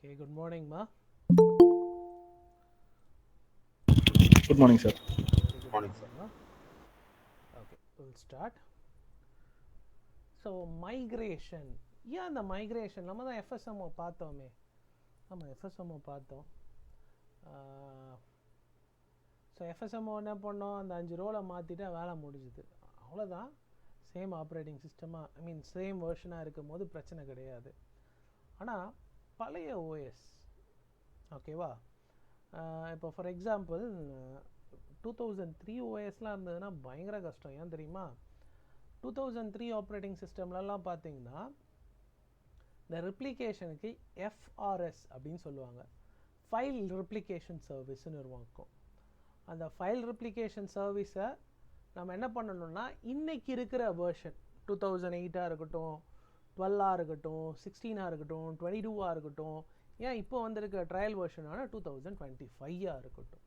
Okay, good morning, Ma. Good morning, sir. Okay, good morning, Ma. Okay, we'll start. So migration, ஏன் அந்த migration நம்ம தான் எஃப்எஸ்எம்ஓ பார்த்தோமே. ஆமாம், எஃப்எஸ்எம்ஓ பார்த்தோம். ஸோ எஃப்எஸ்எம்ஓ என்ன பண்ணோம், அந்த 5 ரோலை மாற்றிட்டு வேலை முடிஞ்சுது, அவ்வளோதான். சேம் ஆப்ரேட்டிங் சிஸ்டமாக, ஐ மீன் சேம் வேர்ஷனாக இருக்கும் போது பிரச்சனை கிடையாது. ஆனால் பழைய ஓஎஸ், ஓகேவா, இப்போ ஃபார் எக்ஸாம்பிள் 2003 ஓஎஸ்லாம் இருந்ததுன்னா பயங்கர கஷ்டம். ஏன் தெரியுமா, 2003 ஆப்ரேட்டிங் சிஸ்டம்லலாம் பார்த்தீங்கன்னா இந்த ரிப்ளிகேஷனுக்கு எஃப்ஆர்எஸ் அப்படின்னு சொல்லுவாங்க, ஃபைல் ரிப்ளிகேஷன் சர்வீஸ்ன்னு இருக்கும். அந்த ஃபைல் ரிப்ளிகேஷன் சர்வீஸை நம்ம என்ன பண்ணணும்னா, இன்றைக்கி இருக்கிற வேர்ஷன் 2008 இருக்கட்டும், 12 இருக்கட்டும், 16 இருக்கட்டும், 22 இருக்கட்டும், ஏன் இப்போ வந்திருக்கிற ட்ரையல் வேர்ஷனான 2025 இருக்கட்டும்,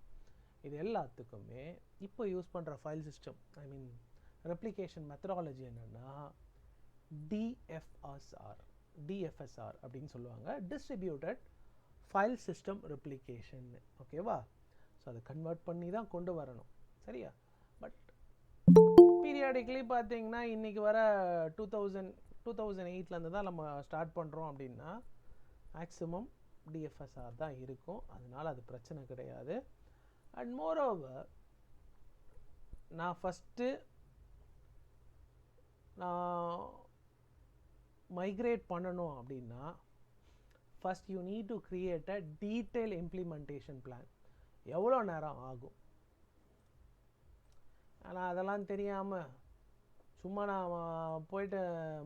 இது எல்லாத்துக்குமே இப்போ யூஸ் பண்ணுற ஃபைல் சிஸ்டம், ஐ மீன் ரெப்ளிகேஷன் மெத்தடாலஜி என்னென்னா டிஎஃப்எஸ்ஆர் அப்படின்னு சொல்லுவாங்க, டிஸ்ட்ரிபியூட்டட் ஃபைல் சிஸ்டம் ரெப்ளிகேஷன். ஓகேவா, ஸோ அதை கன்வெர்ட் பண்ணி தான் கொண்டு வரணும், சரியா. பட் பீரியாடிக்கலி பார்த்தீங்கன்னா இன்றைக்கி வர 2008 தான் நம்ம ஸ்டார்ட் பண்ணுறோம் அப்படின்னா மேக்ஸிமம் டிஎஃப்எஸ்ஆர் தான் இருக்கும். அதனால் அது பிரச்சனை கிடையாது. அண்ட் மோரோவர், நான் ஃபஸ்ட்டு நான் மைக்ரேட் பண்ணணும் அப்படின்னா first you need to create a detail implementation plan. எவ்வளோ நேரம் ஆகும், ஆனால் அதெல்லாம் தெரியாமல் சும்மா நான் போயிட்டு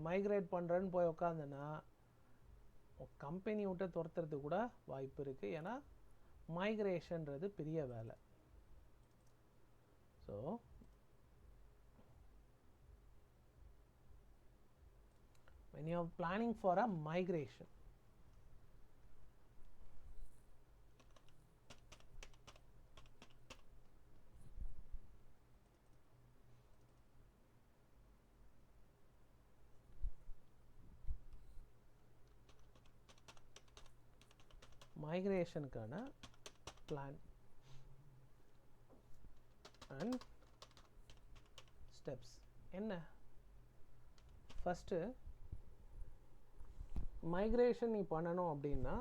மைக்ரேட் பண்ணுறேன்னு போய் உட்காந்தேன்னா கம்பெனி விட்டு துரத்துறதுக்கு கூட வாய்ப்பு இருக்குது. ஏன்னா மைக்ரேஷன்றது பெரிய வேலை. So when you are planning for a migration, மைக்ரேஷனுக்கான பிளான் அண்ட் ஸ்டெப்ஸ் என்ன. ஃபஸ்ட்டு மைக்ரேஷன் நீ பண்ணணும் அப்படின்னா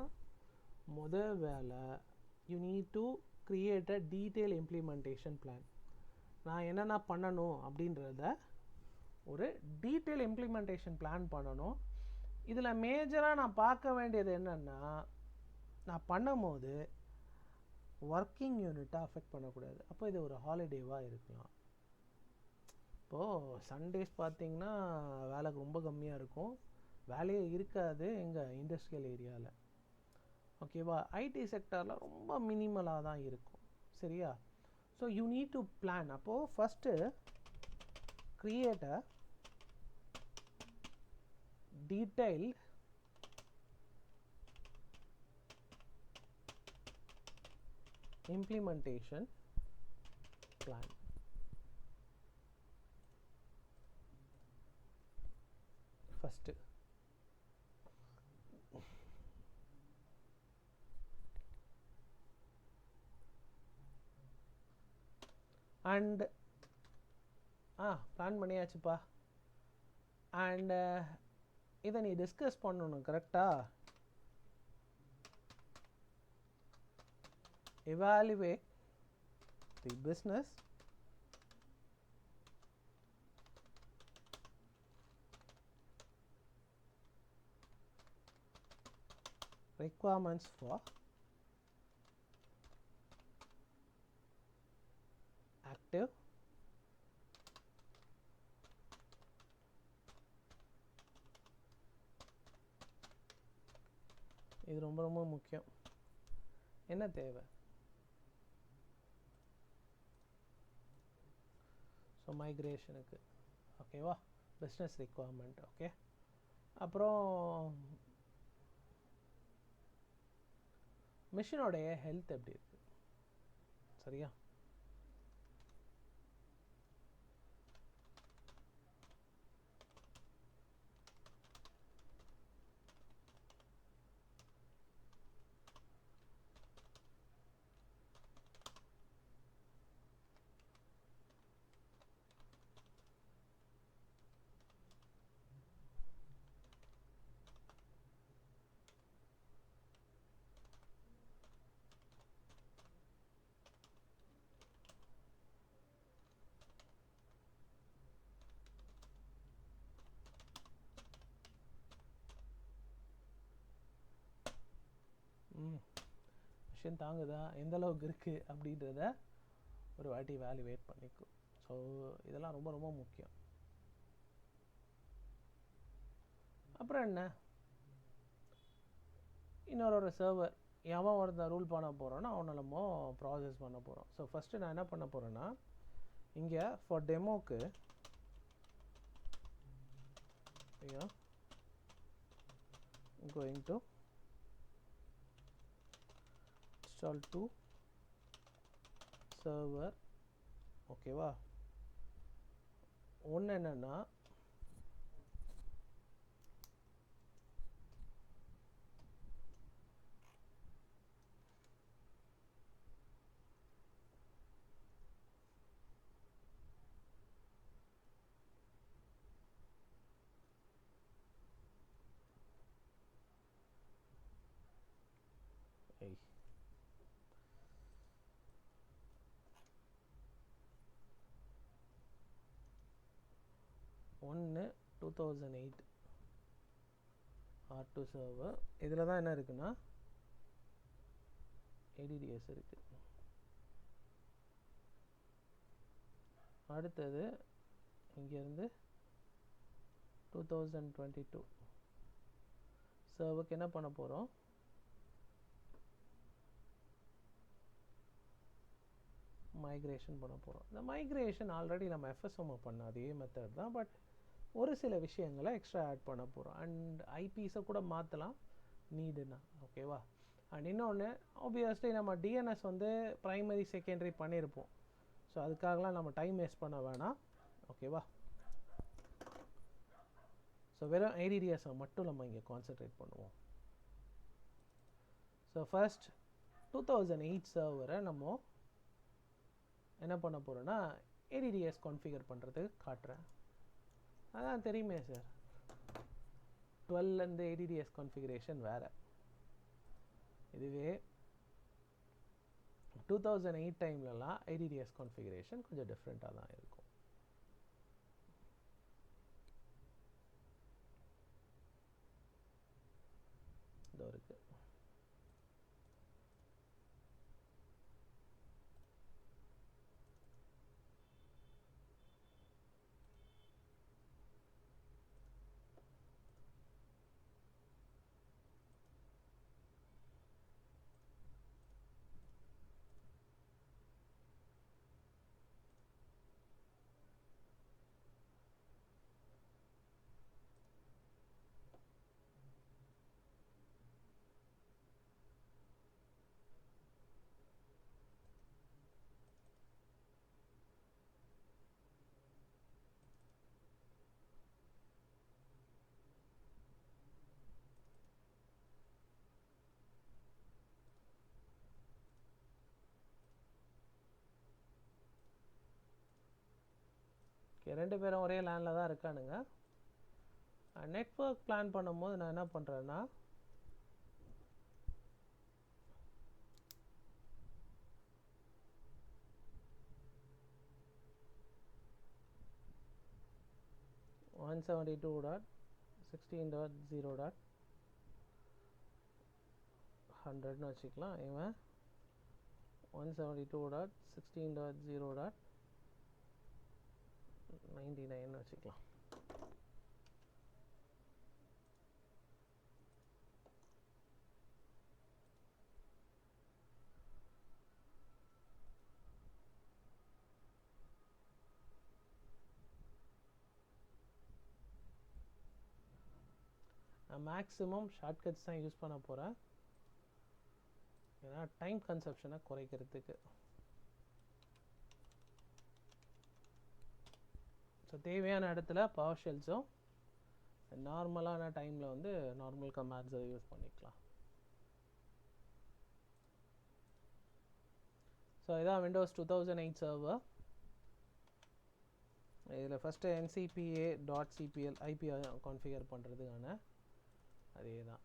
முதல் வேலை you need to create a detail implementation plan. நான் என்னென்ன பண்ணணும் அப்படின்றத ஒரு டீட்டெயில் இம்ப்ளிமெண்டேஷன் பிளான் பண்ணணும். இதில் மேஜராக நான் பார்க்க வேண்டியது என்னென்னா, நான் பண்ணும் போது ஒர்க்கிங் யூனிட்டை அஃபெக்ட் பண்ணக்கூடாது. அப்போ இது ஒரு ஹாலிடேவாக இருக்கலாம். இப்போது சண்டேஸ் பார்த்திங்கன்னா வேலை ரொம்ப கம்மியாக இருக்கும், வேலையே இருக்காது எங்கள் இண்டஸ்ட்ரியல் ஏரியாவில். ஓகேவா, ஐடி செக்டரில் ரொம்ப மினிமலாக தான் இருக்கும், சரியா. So you need to plan. அப்போது first create a detailed implementation plan. First, and plan பண்ணியாச்சுப்பா. அண்ட் இதை நீ டிஸ்கஸ் பண்ணணும், கரெக்டாக evaluate the business requirements for active இது ரொம்ப ரொம்ப முக்கியம். என்ன தேவை, ஸோ மைக்ரேஷனுக்கு ஓகேவா, பிஸ்னஸ் ரிக்குவயர்மெண்ட். ஓகே, அப்புறம் மிஷினோடைய ஹெல்த் எப்படி இருக்குது, சரியா. மிஷின் தாங்குதா, எந்த அளவுக்கு இருக்குது அப்படின்றத ஒரு வாட்டி வேல்யூவேட் பண்ணிக்கும். ஸோ இதெல்லாம் ரொம்ப ரொம்ப முக்கியம். அப்புறம் என்ன, இன்னொரு சர்வர் எவன் ஒருத்தன் ரூல் பண்ண போகிறோன்னா அவனை நம்ம ப்ராசஸ் பண்ண போகிறோம். ஸோ ஃபஸ்ட்டு நான் என்ன பண்ண போகிறேன்னா, இங்கே for டெமோக்கு going to install to server. ஓகேவா, ஒன்று என்னென்னா ஒன்று 2008 R2 சர்வர். இதில் தான் என்ன இருக்குன்னா ADDS இருக்குது. அடுத்தது இங்கேருந்து 2022 சர்வருக்கு என்ன பண்ண போகிறோம், மைக்ரேஷன் பண்ண போகிறோம். இந்த மைக்ரேஷன் ஆல்ரெடி நம்ம FSM பண்ண அதே மெத்தட் தான், பட் ஒரு சில விஷயங்களை எக்ஸ்ட்ரா ஆட் பண்ண போகிறோம். அண்ட் ஐபிஸை கூட மாற்றலாம் நீடுனா. ஓகேவா, அண்ட் இன்னொன்று ஆப்வியஸ்லி நம்ம டிஎன்எஸ் வந்து ப்ரைமரி செகண்டரி பண்ணியிருப்போம். ஸோ அதுக்காகலாம் நம்ம டைம் வேஸ்ட் பண்ண வேணாம். ஓகேவா, ஸோ வெறும் ADDSஐ மட்டும் நம்ம இங்கே கான்சென்ட்ரேட் பண்ணுவோம். ஸோ ஃபர்ஸ்ட் 2008 சர்வரை நம்ம என்ன பண்ண போகிறோன்னா ADDS கான்ஃபிகர் பண்ணுறதுக்கு காட்டுறேன். அதான் தெரியுமே சார், 12லேருந்து ADDS கான்ஃபிகரேஷன் வேறு. இதுவே 2008 டைம்லலாம் ADDS கான்ஃபிகரேஷன் கொஞ்சம் டிஃப்ரெண்ட்டாக தான் இருக்கும். இதோ இருக்குது. ரெண்டு பேரும் ஒரே லேண்டில் தான் இருக்கானுங்க. நெட்வொர்க் பிளான் பண்ணும்போது நான் என்ன பண்ணுறேன்னா, .172.16.0.100ன்னு வச்சுக்கலாம். இவன் 172.16.0.99ன்னு வச்சுக்கலாம். நான் மேக்ஸிமம் ஷார்ட்கட்ஸ் தான் யூஸ் பண்ண போகிறேன், ஏன்னா டைம் கன்சப்ஷனை குறைக்கிறதுக்கு. ஸோ தேவையான இடத்துல பவர் ஷெல்ஸும் நார்மலான டைமில் வந்து நார்மல் கமாண்ட்ஸை யூஸ் பண்ணிக்கலாம். ஸோ இதான் விண்டோஸ் 2008 சர்வர். இதில் ஃபஸ்ட்டு ncpa.cpl ஐபி கான்ஃபிகர் பண்ணுறதுக்கான அதே தான்.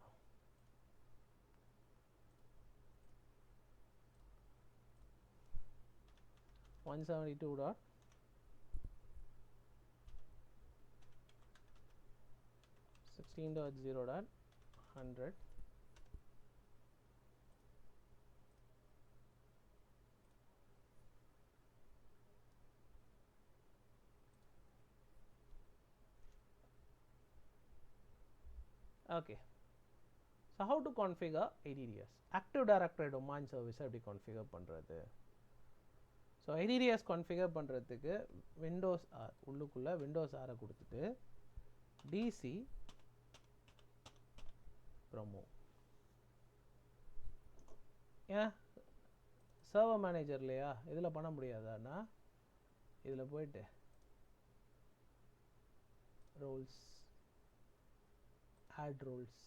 .172.16.0.100 Okay, so how to configure ADDS? Active Directory Domain Service எப்படி configure பண்ணுறது? ஸோ ADDS configure பண்ணுறதுக்கு விண்டோஸ் ஆர் உள்ளுக்குள்ளே விண்டோஸ் ஆரை கொடுத்துட்டு DC promo ஏன் சர்வர் மேனேஜர் இல்லையா, இதில் பண்ண முடியாதான்னா இதில் போயிட்டு roles, add roles,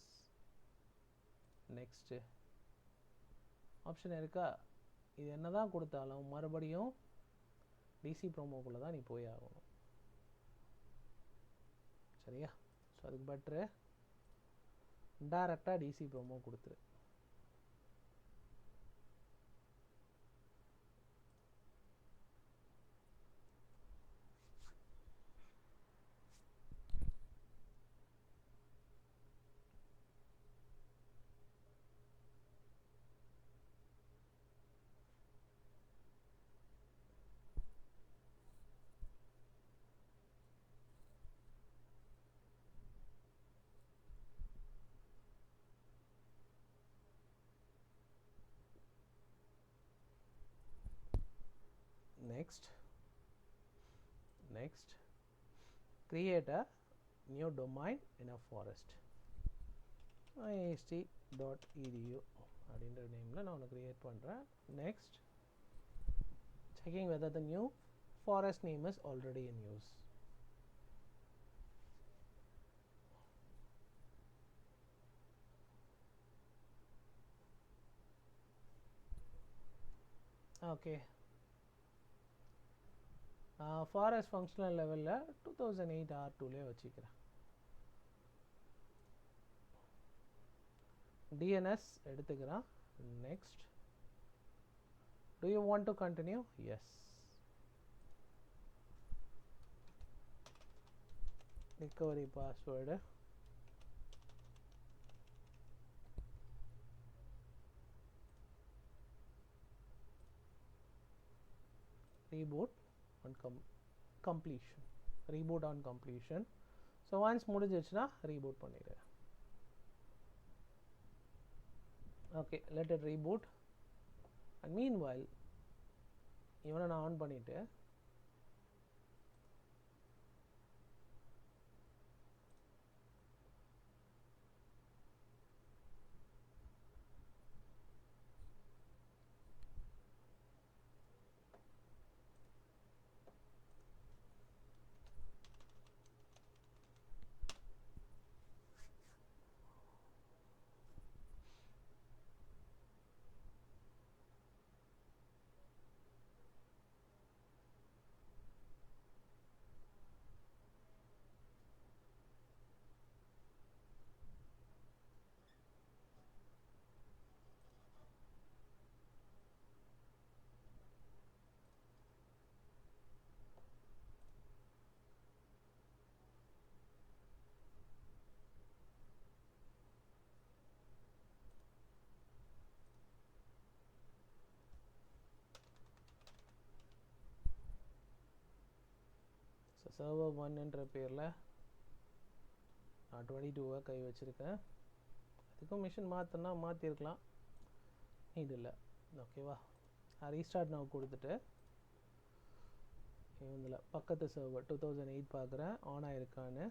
next option இருக்கா. இது என்ன தான் கொடுத்தாலும் மறுபடியும் டிசி ப்ரோமோக்குள்ளே தான் நீ போய் ஆகணும். சரியா? ஸோ அதுக்கு பெட்ரு டைரெக்டாக டிசி ப்ரோமோ கொடுத்துரு. Next, create a new domain in a forest. ist.edu அப்படின்ற நேமில் நான் ஒன்று க்ரியேட் பண்ணுறேன். Next, checking whether the new forest name is already in use. Okay, forest functional லெவலில் 2008 R2லே வச்சுக்கிறேன். DNS எடுத்துக்கிறேன். Next, do you want to continue? Yes. recovery password, reboot on completion, reboot on completion. So once முடிஞ்சிருச்சுன்னா reboot பண்ணிடுறேன். okay, let it reboot. And meanwhile இவனை நான் on பண்ணிட்டு server 1 என்ற பேரில் நான் 22 கை வச்சுருக்கேன். அதுக்கும் மிஷின் மாற்றினா மாற்றிருக்கலாம், இது இல்லை. ஓகேவா? ரீஸ்டார்ட் நான் கொடுத்துட்டு இதில் பக்கத்து சர்வர் 2008 பார்க்குறேன் ஆன் ஆகிருக்கான்னு.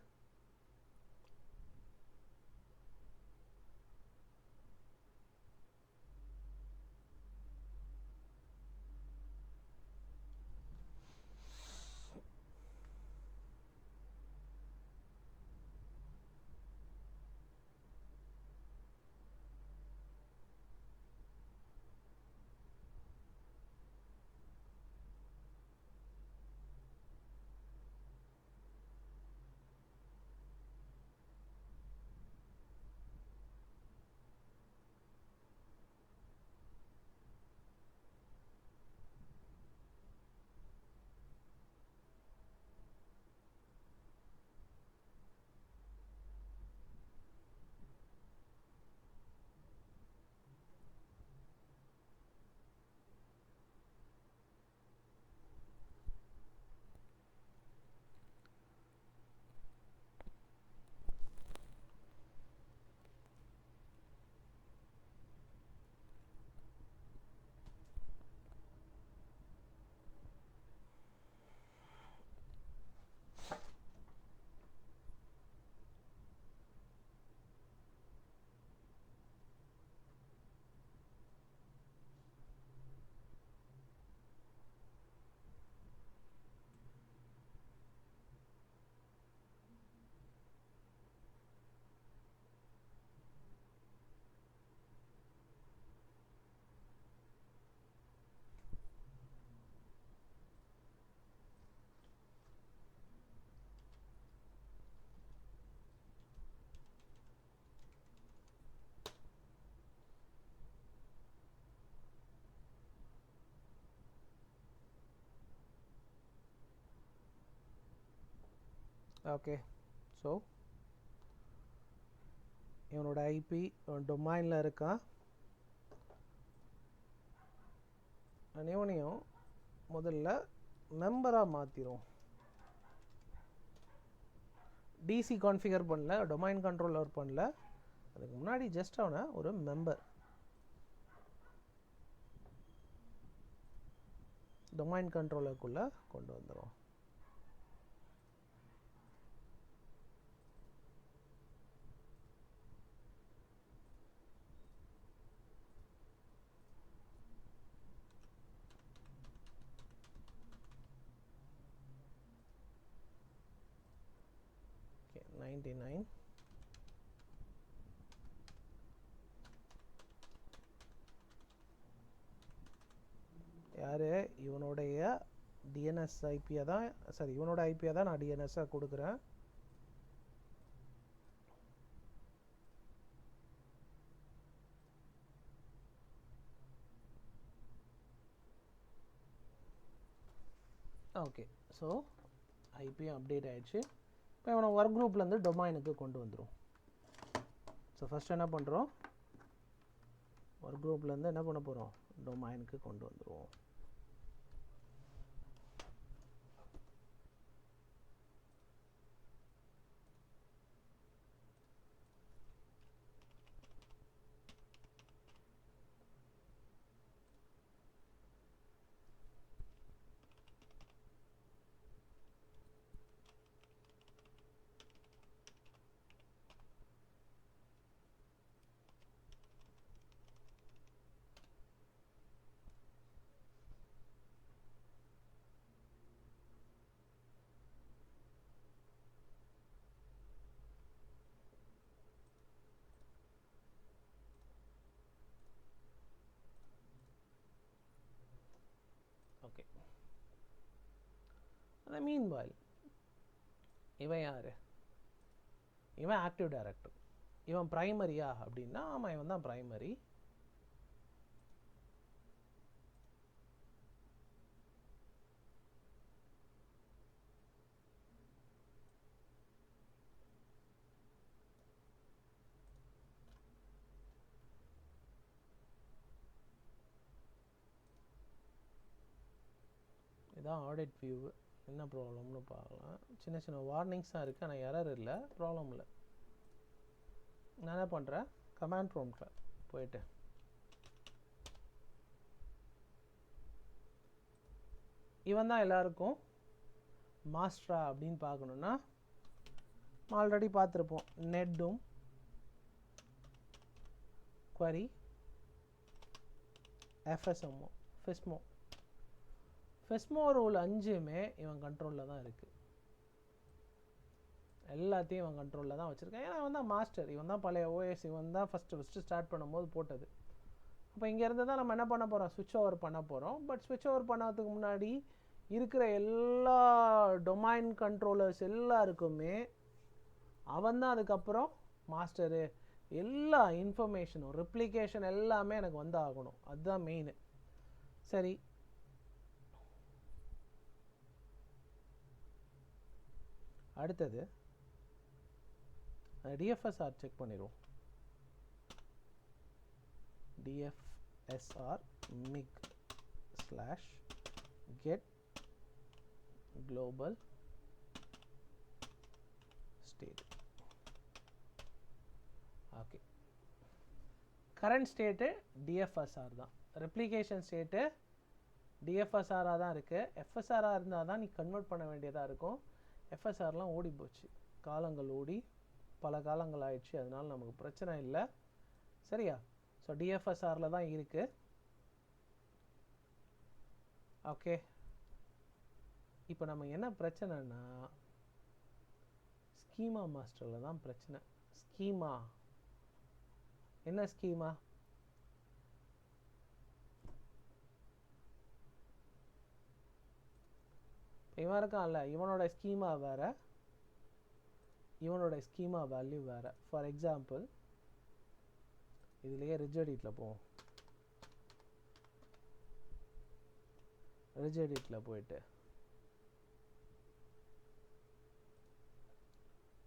ஓகே, ஸோ இவனோட ஐபி டொமைனில் இருக்கான். இவனையும் முதல்ல மெம்பராக மாற்றிடும். டிசி கான்ஃபிகர் பண்ணல, டொமைன் கண்ட்ரோலர் பண்ணல, அதுக்கு முன்னாடி ஜஸ்ட் அவனை ஒரு மெம்பர் டொமைன் கண்ட்ரோலருக்குள்ளே கொண்டு வந்துடும். ஓகே, 99 யார்? இவனுடைய டிஎன்எஸ் ஐபியை தான், சாரி இவனோட ஐபியை தான் நான் டிஎன்எஸ்ஸாக கொடுக்குறேன். ஓகே, ஸோ ஐபியும் அப்டேட் ஆகிடுச்சு. இப்போ இவனை ஒர்க் குரூப்லேருந்து டொமைனுக்கு கொண்டு வந்துடும். ஸோ ஃபஸ்ட் என்ன பண்ணுறோம், ஒர்க் குரூப்லேருந்து என்ன பண்ண போகிறோம், டொமைனுக்கு கொண்டு வந்துடுவோம். ஓகே, அந்த மீன்வாயில் இவன் யார்? இவன் ஆக்டிவ் டைரக்டர். இவன் ப்ரைமரியா அப்படின்னா ஆமாம், இவன் தான் ப்ரைமரி. இதான் ஆடிட் வியூ. என்ன ப்ராப்ளம்னு பார்க்கலாம். சின்ன சின்ன வார்னிங்ஸ் தான் இருக்குது, ஆனால் எரர் இல்லை, ப்ராப்ளம் இல்லை. நான் என்ன பண்ணுறேன், கமாண்ட் ப்ராம்ப்டில் போயிட்டு இவன் தான் எல்லாருக்கும் மாஸ்டரா அப்படின்னு பார்க்கணுன்னா ஆல்ரெடி பார்த்துருப்போம். நெட்டும் query FESMO ரூல் 5மே இவன் கண்ட்ரோலில் தான் இருக்குது. எல்லாத்தையும் இவன் கண்ட்ரோலில் தான் வச்சுருக்கேன். ஏன்னா இவன் தான் மாஸ்டர், இவன் தான் பழைய ஓஎஸ், இவன் தான் ஃபஸ்ட்டு ஸ்டார்ட் பண்ணும்போது போட்டது. அப்போ இங்கேருந்து தான் நம்ம என்ன பண்ண போகிறோம், ஸ்விட்ச் ஓவர் பண்ண போகிறோம். பட் ஸ்விட்ச் ஓவர் பண்ணதுக்கு முன்னாடி இருக்கிற எல்லா டொமைன் கண்ட்ரோலர்ஸ் எல்லாருக்குமே அவன் தான் அதுக்கப்புறம் மாஸ்டரு. எல்லா இன்ஃபர்மேஷனும் ரெப்ளிகேஷன் எல்லாமே எனக்கு வந்து ஆகணும், அதுதான் மெயின். சரி, அடுத்தது DFSR செக் பண்ணிடுவோம். DFSR mig/get global state. Okay, current state DFSR தான், ரெப்ளிகேஷன் ஸ்டேட்டு DFSR தான் இருக்குது. FSR இருந்தால் தான் நீ கன்வெர்ட் பண்ண வேண்டியதாக இருக்கும். FSRலாம் ஓடி போச்சு, காலங்கள் ஓடி பல காலங்கள் ஆயிடுச்சு, அதனால நமக்கு பிரச்சனை இல்லை. சரியா? ஸோ DFSRல தான் இருக்குது. ஓகே, இப்போ நம்ம என்ன பிரச்சனைனா ஸ்கீமா மாஸ்டரில் தான் பிரச்சனை. ஸ்கீமா என்ன? ஸ்கீமா இவன் இருக்கான்ல, இவனோட ஸ்கீமா வேற, இவனோட ஸ்கீமா வேல்யூ வேற. ஃபார் எக்ஸாம்பிள் இதுலேயே ரிஜெடிட்டில் போவோம். ரிஜெடிட்டில் போயிட்டு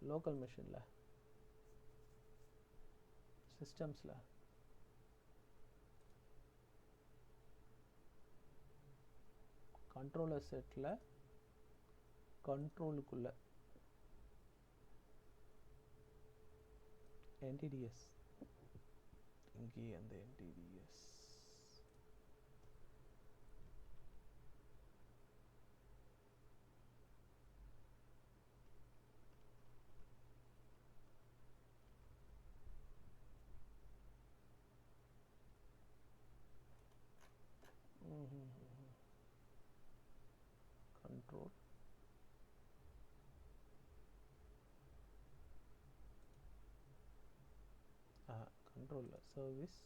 லோக்கல் மிஷினில் சிஸ்டம்ஸில் கண்ட்ரோலர் செட்டில் கண்ட்ரோலுக்குள்ள என்டிடிஎஸ் இங்கே அந்த என்டிடிஎஸ் control control service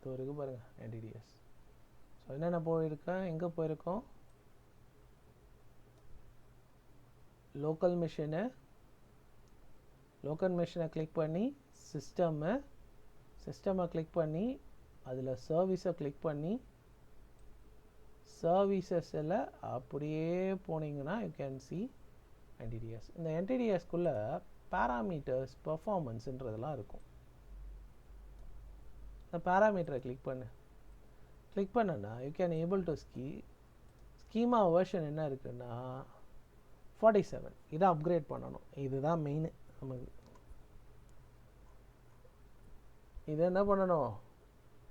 control இருக்கு பாருங்க NTDS. ஸோ என்னென்ன போயிருக்கேன், எங்கே போயிருக்கோம், லோக்கல் மிஷினை கிளிக் பண்ணி சிஸ்டமை கிளிக் பண்ணி அதில் சர்வீஸை கிளிக் பண்ணி சர்வீசஸில் அப்படியே போனீங்கன்னா யூ கேன் சி NTDS. இந்த NTDSக்குள்ளே பேராமீட்டர்ஸ் பெர்ஃபார்மன்ஸுன்றதெல்லாம் இருக்கும். இந்த பேராமீட்டரை கிளிக் பண்ணனா you can able to schema version என்ன இருக்குன்னா 47. இதை அப்கிரேட் பண்ணணும். இதுதான் மெயின். நமக்கு இது என்ன பண்ணணும்,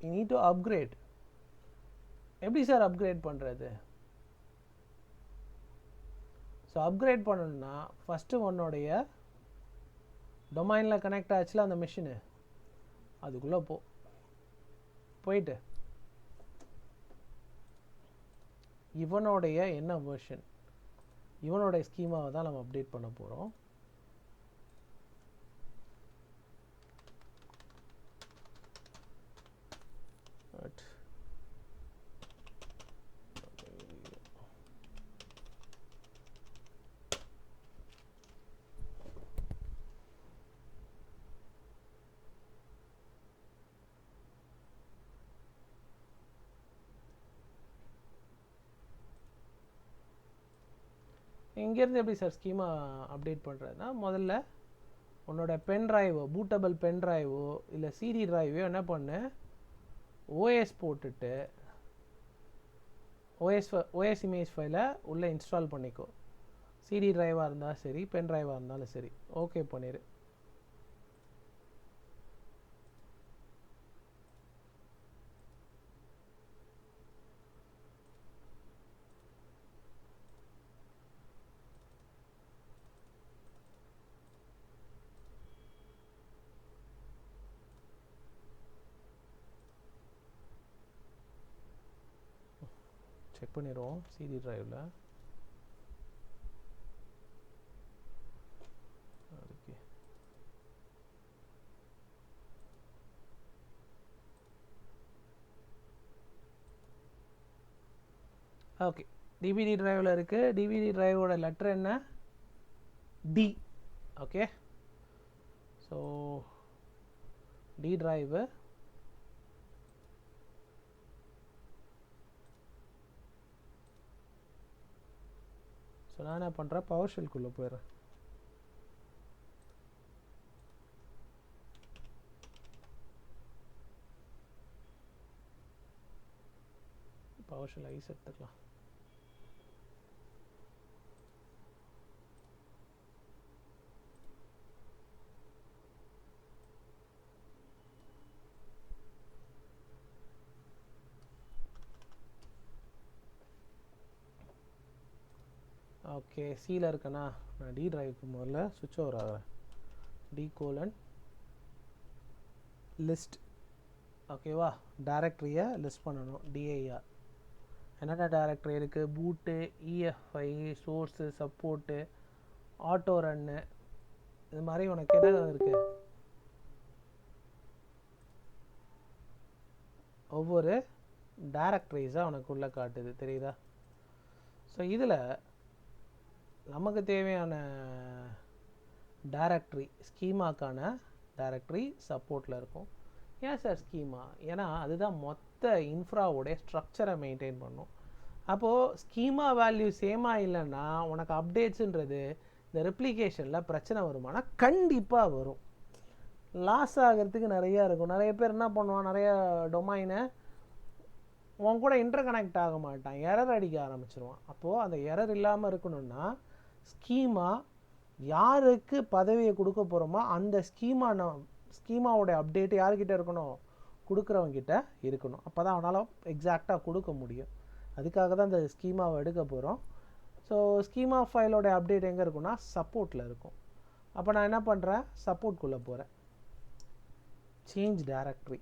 யூ நீட் டு அப்கிரேட். எப்படி சார் அப்கிரேட் பண்ணுறது? ஸோ அப்கிரேட் பண்ணணும்னா ஃபஸ்ட்டு உன்னுடைய டொமைனில் கனெக்ட் ஆச்சுல அந்த மிஷினு, அதுக்குள்ளே போயிட்டு இவனுடைய என்ன வெர்ஷன், இவனுடைய ஸ்கீமாவை தான் நம்ம அப்டேட் பண்ண போகிறோம். இங்கேருந்து எப்படி சார் ஸ்கீமா அப்டேட் பண்ணுறதுனா, முதல்ல உன்னோட பென் ட்ரைவோ, பூட்டபிள் பென் ட்ரைவோ இல்லை சிடி ட்ரைவையோ என்ன பண்ணு, ஓஎஸ் போட்டுட்டு ஓஎஸ் இமேஜ் ஃபைலை உள்ளே இன்ஸ்டால் பண்ணிக்கோ. சிடி ட்ரைவாக இருந்தால் சரி, பென் ட்ரைவாக இருந்தாலும் சரி, ஓகே பண்ணிடு. செக் பண்ணிடுவோம் சிடி ட்ரைவில். ஓகே, ஓகே, டிவிடி ட்ரைவில் இருக்குது. டிவிடி ட்ரைவோட லெட்டர் என்ன, D. Okay, so D drive நான் என்ன பண்ணுறேன், பவர் ஷெல்குள்ளே போயிடுறேன். பவர் ஷெல் ஐஸ் எடுத்துக்கலாம். ஓகே, சியில் இருக்கேண்ணா, நான் டி ட்ரைவுக்கு முதல்ல சுவிட்ச் ஓவர் ஆகிறேன். D:, list. ஓகேவா, டைரக்டரியை லிஸ்ட் பண்ணணும். DIR என்னென்ன டைரக்டரி இருக்குது, பூட்டு, EFI, source, support, auto run, இது மாதிரி உனக்கு என்ன இருக்குது, ஒவ்வொரு டைரக்டரிஸாக உனக்கு உள்ளே காட்டுது, தெரியுதா? ஸோ இதில் நமக்கு தேவையான டைரக்டரி ஸ்கீமாக்கான டைரக்டரி சப்போர்ட்டில் இருக்கும். ஏன் சார் ஸ்கீமா? ஏன்னா அதுதான் மொத்த இன்ஃப்ராவோடைய ஸ்ட்ரக்சரை மெயின்டைன் பண்ணும். அப்போது ஸ்கீமா வேல்யூ சேமாக இல்லைன்னா உனக்கு அப்டேட்ஸுன்றது இந்த ரெப்ளிகேஷனில் பிரச்சனை வருமானா கண்டிப்பாக வரும். லாஸ் ஆகிறதுக்கு நிறையா இருக்கும். நிறைய பேர் என்ன பண்ணுவான், நிறைய டொமைனை உன் கூட இன்டர் கனெக்ட் ஆக மாட்டான், எரர் அடிக்க ஆரம்பிச்சிருவான். அப்போது அந்த எரர் இல்லாமல் இருக்கணும்னா ஸ்கீமா யாருக்கு பதவியை கொடுக்க போகிறோமோ அந்த ஸ்கீமாவோடைய அப்டேட் யார்கிட்ட இருக்கணும், கொடுக்குறவங்கிட்ட இருக்கணும். அப்போ தான் அவனால் எக்ஸாக்டாக கொடுக்க முடியும். அதுக்காக தான் இந்த ஸ்கீமாவை எடுக்க போகிறோம். ஸோ ஸ்கீமா ஃபைலோட அப்டேட் எங்கே இருக்குன்னா சப்போர்ட்டில் இருக்கும். அப்போ நான் என்ன பண்ணுறேன், சப்போர்ட்குள்ளே போகிறேன். Change directory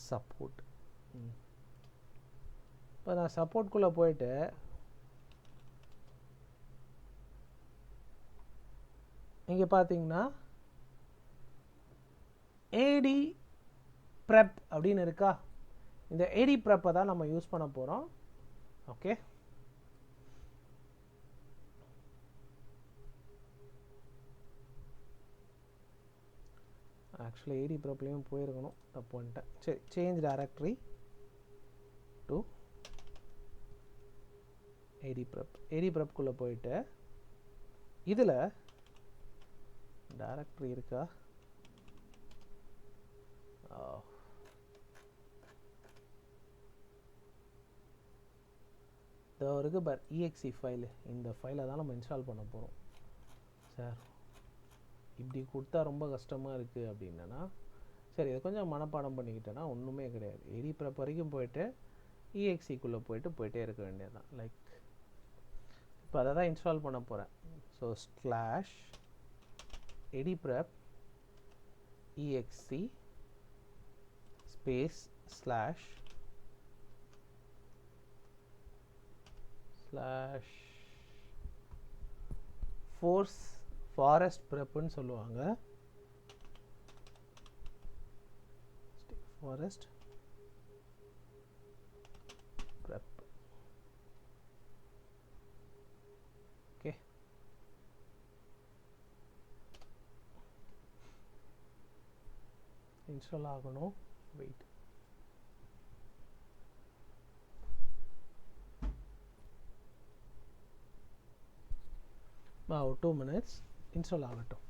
/support. இப்போ நான் சப்போர்ட்குள்ளே போயிட்டு இங்கே பார்த்தீங்கன்னா ஏடி ப்ரெப் அப்படின்னு இருக்கா. இந்த ஏடி ப்ரெப்பை தான் நம்ம யூஸ் பண்ண போகிறோம். ஓகே, ஆக்சுவலி ஏடி ப்ரெப்லேயும் போயிருக்கணும், தப்பு பண்ணிட்டேன். சரி, change directory to AD prep. AD ப்ரெப்குள்ளே போயிட்டு இதில் டைரக்டரி இருக்கா, இதோ இருக்குது பார், exe ஃபைலு. இந்த ஃபைலை தான் நம்ம இன்ஸ்டால் பண்ண போகிறோம். சார் இப்படி கொடுத்தா ரொம்ப கஷ்டமாக இருக்குது அப்படின்னா, சரி இதை கொஞ்சம் மனப்பாடம் பண்ணிக்கிட்டேன்னா ஒன்றுமே கிடையாது. ஏடி ப்ரெப் வரைக்கும் போயிட்டு exe-க்குள்ளே போயிட்டே இருக்க வேண்டியது தான். லைக் இப்போ அதை தான் இன்ஸ்டால் பண்ண போகிறேன். So /ediprep exe space /forest prepன்னு சொல்லுவாங்க. forest prep. ஓகே, இன்ஸ்டால் ஆகணும். வெயிட், ஒரு 2 minutes இன்ஸ்டால் ஆகட்டும்.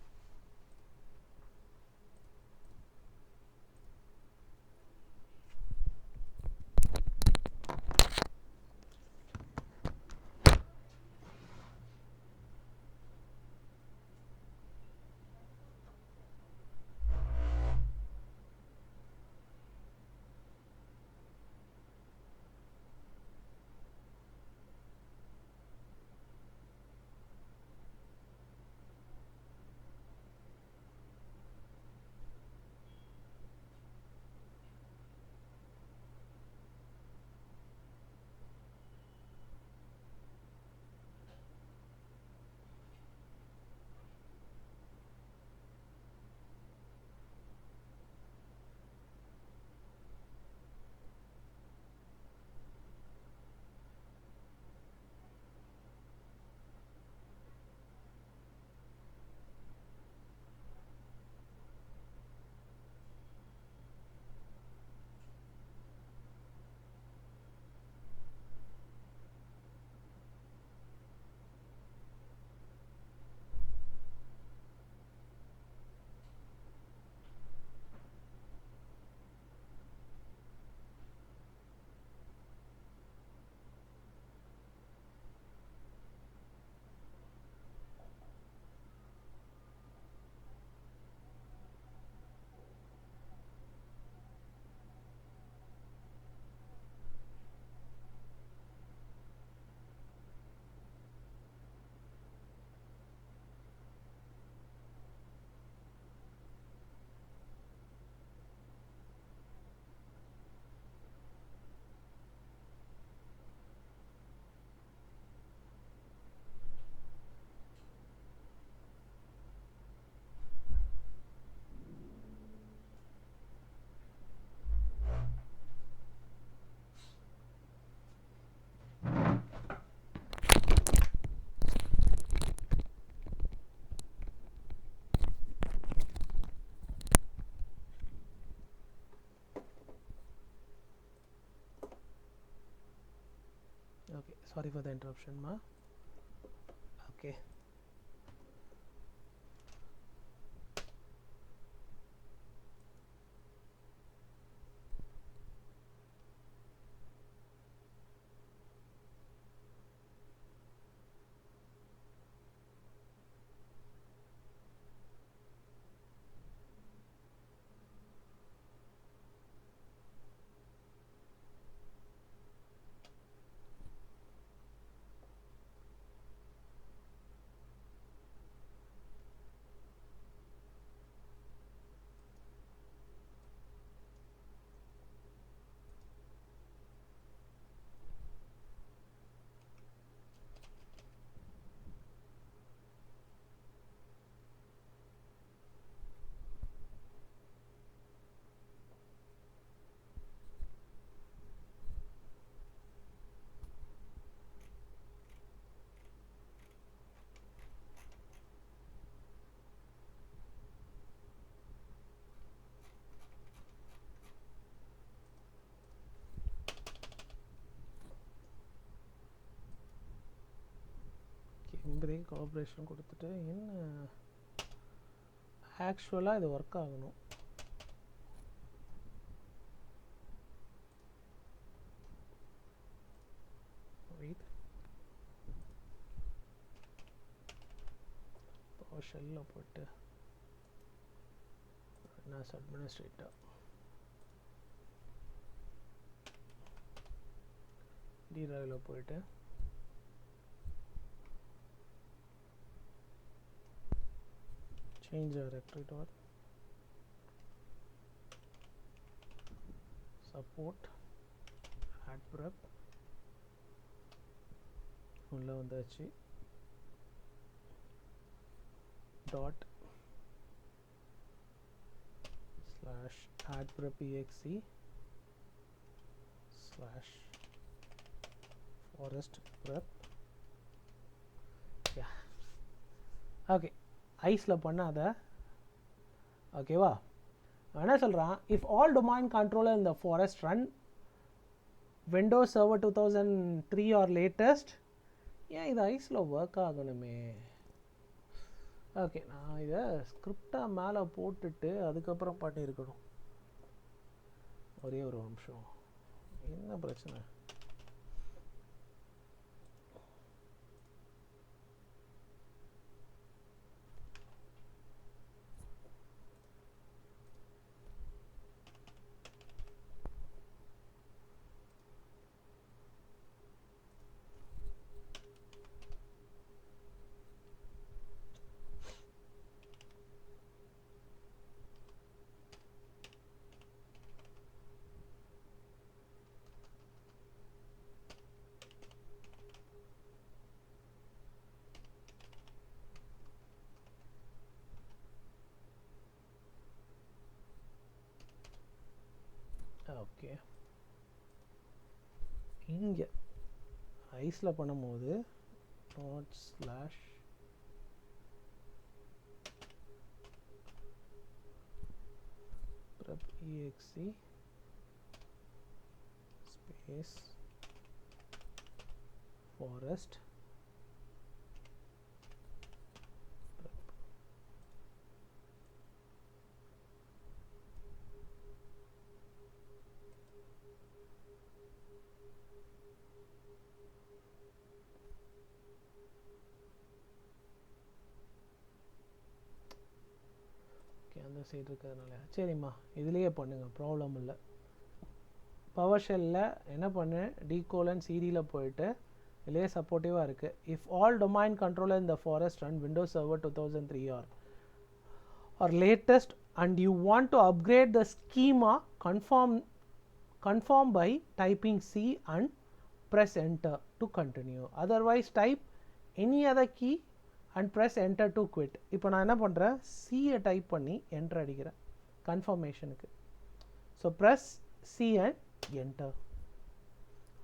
sorry for the interruption ma. Okay, break cooperation கொடுத்துட்டு என்ன ஆக்சுவலாக இது ஒர்க் ஆகணும். வெயிட், ஷெல்லில் போட்டு NAS அட்மினிஸ்ட்ரேட்டர் டிரைவில் போயிட்டு change directory dot support add prep உள்ள வந்தாச்சு. dot slash add prep exe slash forest prep. yeah, okay, ஐஸில் பண்ணாத. ஓகேவா, என்ன சொல்கிறான், if all domain controller in the forest run Windows server 2003 or latest. ஏன் இது ஐஸில் ஒர்க் ஆகணுமே? ஓகே, நான் இதை ஸ்கிரிப்டாக மேலே போட்டுட்டு அதுக்கப்புறம் பண்ணியிருக்கணும். ஒரே ஒரு நிமிஷம், என்ன பிரச்சனை? ஓகே, இங்கே ஐஸில் பண்ணும்போது dot slash prep exe space forest prep. அந்த சைடு இருக்கிறதுனால சரிம்மா, இதுலேயே பண்ணுங்கள், ப்ராப்ளம் இல்லை. பவர் ஷெல்லில் என்ன பண்ணு, டிகோலன் சிடியில் போயிட்டு இதுலேயே சப்போர்ட்டிவாக இருக்குது. If all domain controller in the forest run Windows server 2003 or latest and you want to upgrade the schema, confirm by typing C and press enter to continue. Otherwise type any other key and press enter to quit. இப்போ நான் என்ன பண்ணுறேன், C type பண்ணி enter அடிக்கிறேன் கன்ஃபர்மேஷனுக்கு. So press C and enter.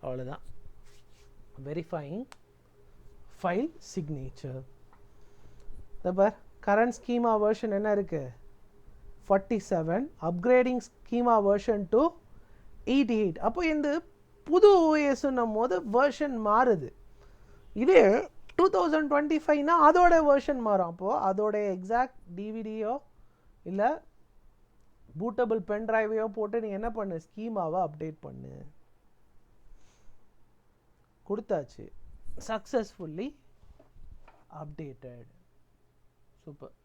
அவ்வளோதான். Verifying file signature. பார், current schema version என்ன இருக்குது, 47. Upgrading schema version to 88. அப்போ இந்த புது ஓஎஸ்ன்னும் போது வெர்ஷன் மாறுது. இதே 2025னா அதோட வெர்ஷன் மாறும். அப்போது அதோட எக்ஸாக்ட் டிவிடியோ இல்லை பூட்டபிள் பென் ட்ரைவையோ போட்டு நீ என்ன பண்ணு, ஸ்கீமாவை அப்டேட் பண்ணு. கொடுத்தாச்சு, சக்ஸஸ்ஃபுல்லி அப்டேட்டட். சூப்பர்.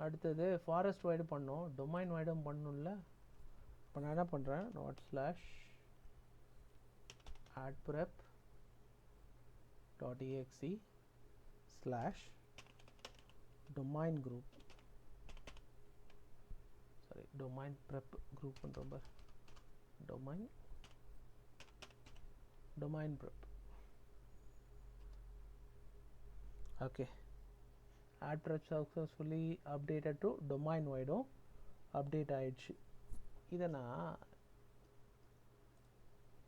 அடுத்தது ஃபாரஸ்ட் வைடு பண்ணோம், டொமைன் வைடும் பண்ணணும்ல. இப்போ நான் என்ன பண்ணுறேன், /addprep.exe/domain group, sorry domain prep group பண்றோம், domain prep. okay, add prep successfully updated to domain wide update ஆயிடுச்சு. இதை நான்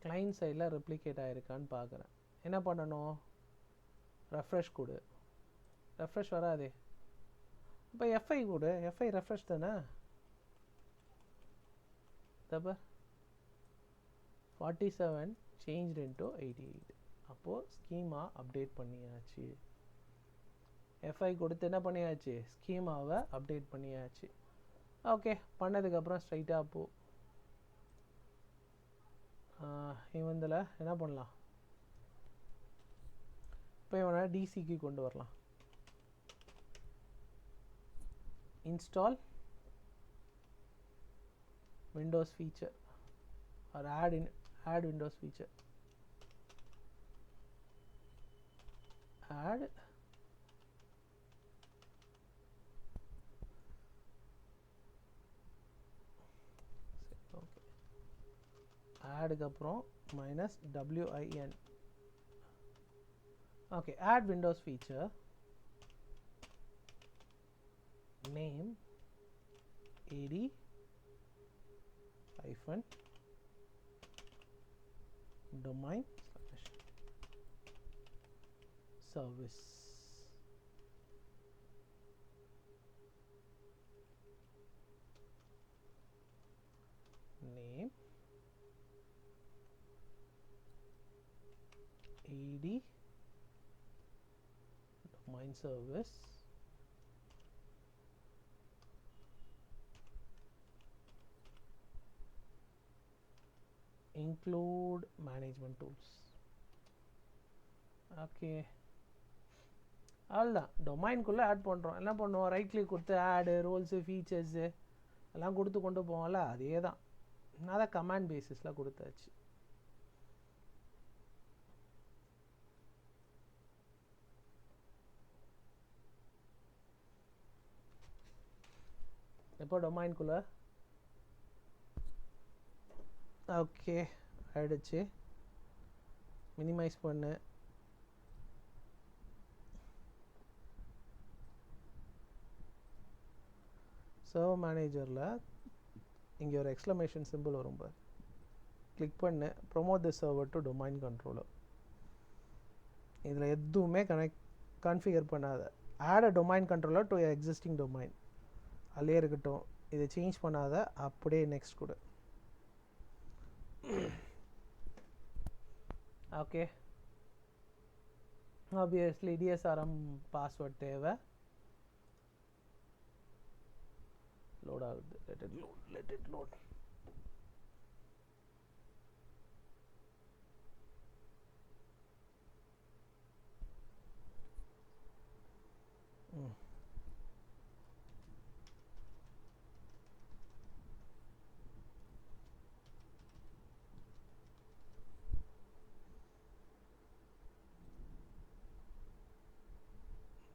கிளைண்ட் சைடில் ரெப்ளிகேட் ஆகிருக்கான்னு பார்க்குறேன். என்ன பண்ணணும், ரெஃப்ரெஷ் கொடு. ரெஃப்ரெஷ் வராதே. இப்போ எஃப்ஐ கொடு, எஃப்ஐ ரெஃப்ரெஷ் தானே. தப்ப 47 changed into 88. அப்போது ஸ்கீமா அப்டேட் பண்ணியாச்சு. எஃப்ஐ கொடுத்து என்ன பண்ணியாச்சு, ஸ்கீமாவை அப்டேட் பண்ணியாச்சு. ஓகே, பண்ணதுக்கப்புறம் ஸ்ட்ரைட்டாக போ. இவந்தில் என்ன பண்ணலாம், இப்போ இவனை டிசிக்கு கொண்டு வரலாம். Install Windows feature or add windows feature, add okay, add க்கு அப்புறம் -win. okay, add windows feature, name ad hyphen domain service. name ad domain service include management tools. Okay, அவ்வளோதான். டொமைன்குள்ளே ஆட் பண்ணுறோம். என்ன பண்ணுவோம், ரைட் கிளிக் கொடுத்து ஆடு, rolls, features எல்லாம் கொடுத்து கொண்டு போவோம்ல, அதே தான். நான் தான் கமாண்ட் பேசிஸில் கொடுத்தாச்சு. எப்போ டொமைன்குள்ளே ஓகே ஆயிடுச்சு. மினிமைஸ் பண்ணு. சர்வர் மேனேஜரில் இங்கே ஒரு எக்ஸ்க்ளமேஷன் சிம்பிள் வரும் பார், கிளிக் பண்ணு. Promote the server to domain controller. இதில் எதுவுமே கான்ஃபிகர் பண்ணாத. Add a domain controller to existing domain, அதிலே இருக்கட்டும். இதை சேஞ்ச் பண்ணாத, அப்படியே நெக்ஸ்ட் கொடு. ஓகே, ஆப்வியஸ்லி டிஎஸ்ஆர்எம் பாஸ்வேர்ட் தேவை. லோட் ஆகுது, let it load.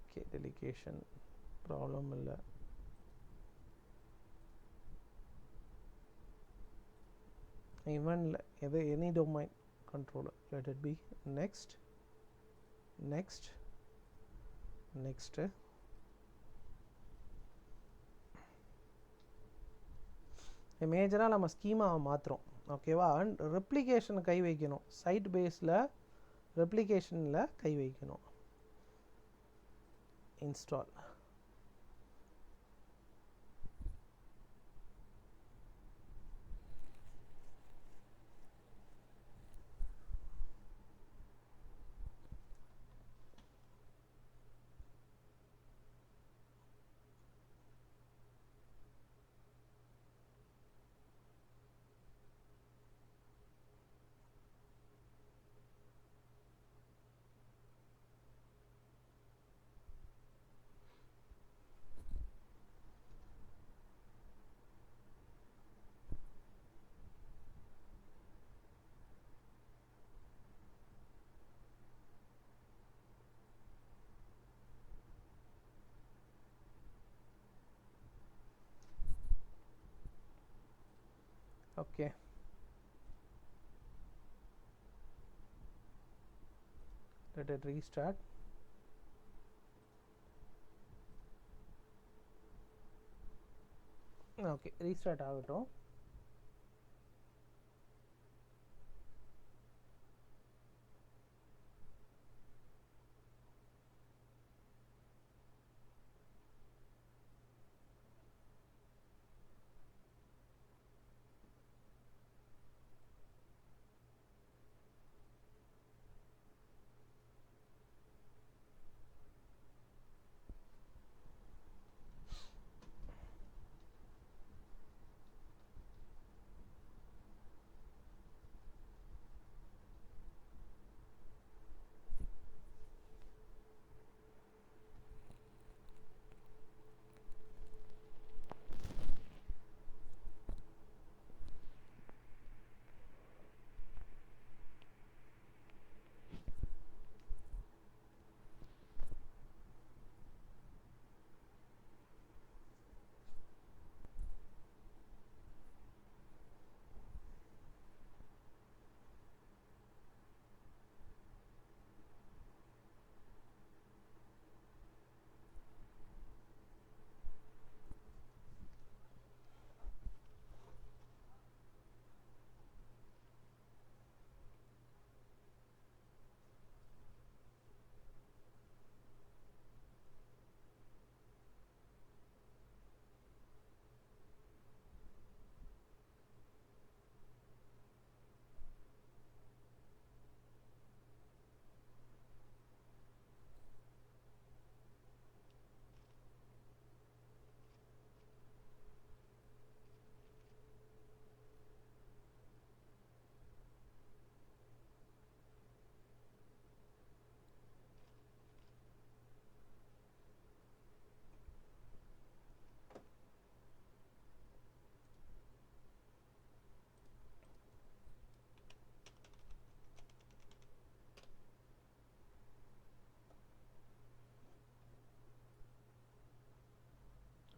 Okay, delegation problem இல்லை. even any domain controller, let it be next. மேஜராக நம்ம ஸ்கீமாவை மாற்றுறோம். ஓகேவா, அண்ட் ரெப்ளிகேஷனை கை வைக்கணும். சைட் பேஸில் ரெப்ளிகேஷனில் கை வைக்கணும். Install. Okay, let it restart. Okay, restart ஆகட்டும்.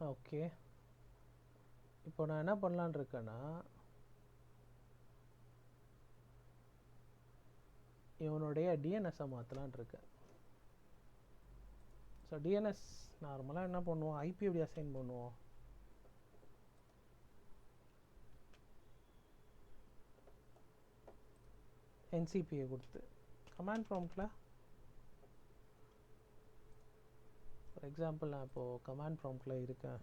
ஓகே, இப்போ நான் என்ன பண்ணலான்னு இருக்கேன்னா, இவனுடைய டிஎன்எஸ்ஸை மாற்றலான் இருக்கேன். ஸோ டிஎன்எஸ் நார்மலாக என்ன பண்ணுவோம், ஐபி எப்படி அசைன் பண்ணுவோம், என்சிபியை கொடுத்து கமாண்ட் ப்ராம்ப்டில், ஃபார் எக்ஸாம்பிள் நான் இப்போது கமாண்ட் ப்ராம்ப்டில் இருக்கேன்.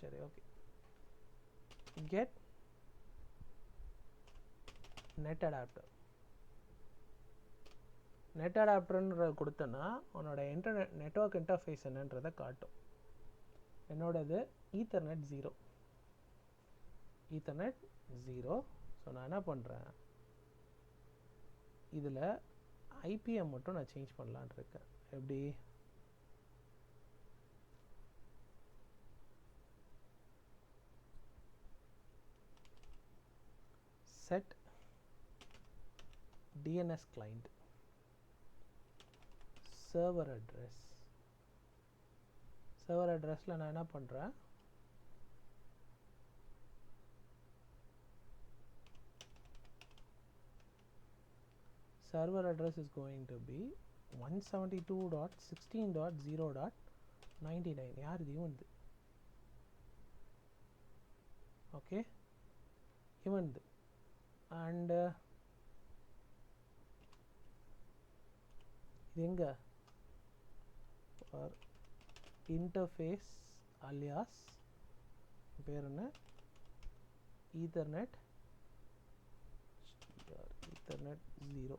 சரி, okay, get net adapter. Net அடாப்டர்ன்ற கொடுத்தேன்னா உன்னோட நெட்வொர்க் இன்டர்ஃபேஸ் என்னன்றதை காட்டும். என்னோடது ஈத்தர்நெட் 0. ஸோ நான் என்ன பண்ணுறேன், இதில் ஐபிஎம் மட்டும் நான் சேஞ்ச் பண்ணலான் இருக்கேன். எப்படி, set DNS client server addressல நான் என்ன பண்றேன், server address is going to be 172.16.0.99. யார் இது, இவன்து. ஓகே, இவன்து. அண்ட் இது எங்க, இன்டர்ஃபேஸ் அலியாஸ் பேர் என்ன, ஈத்தர்நெட் 0.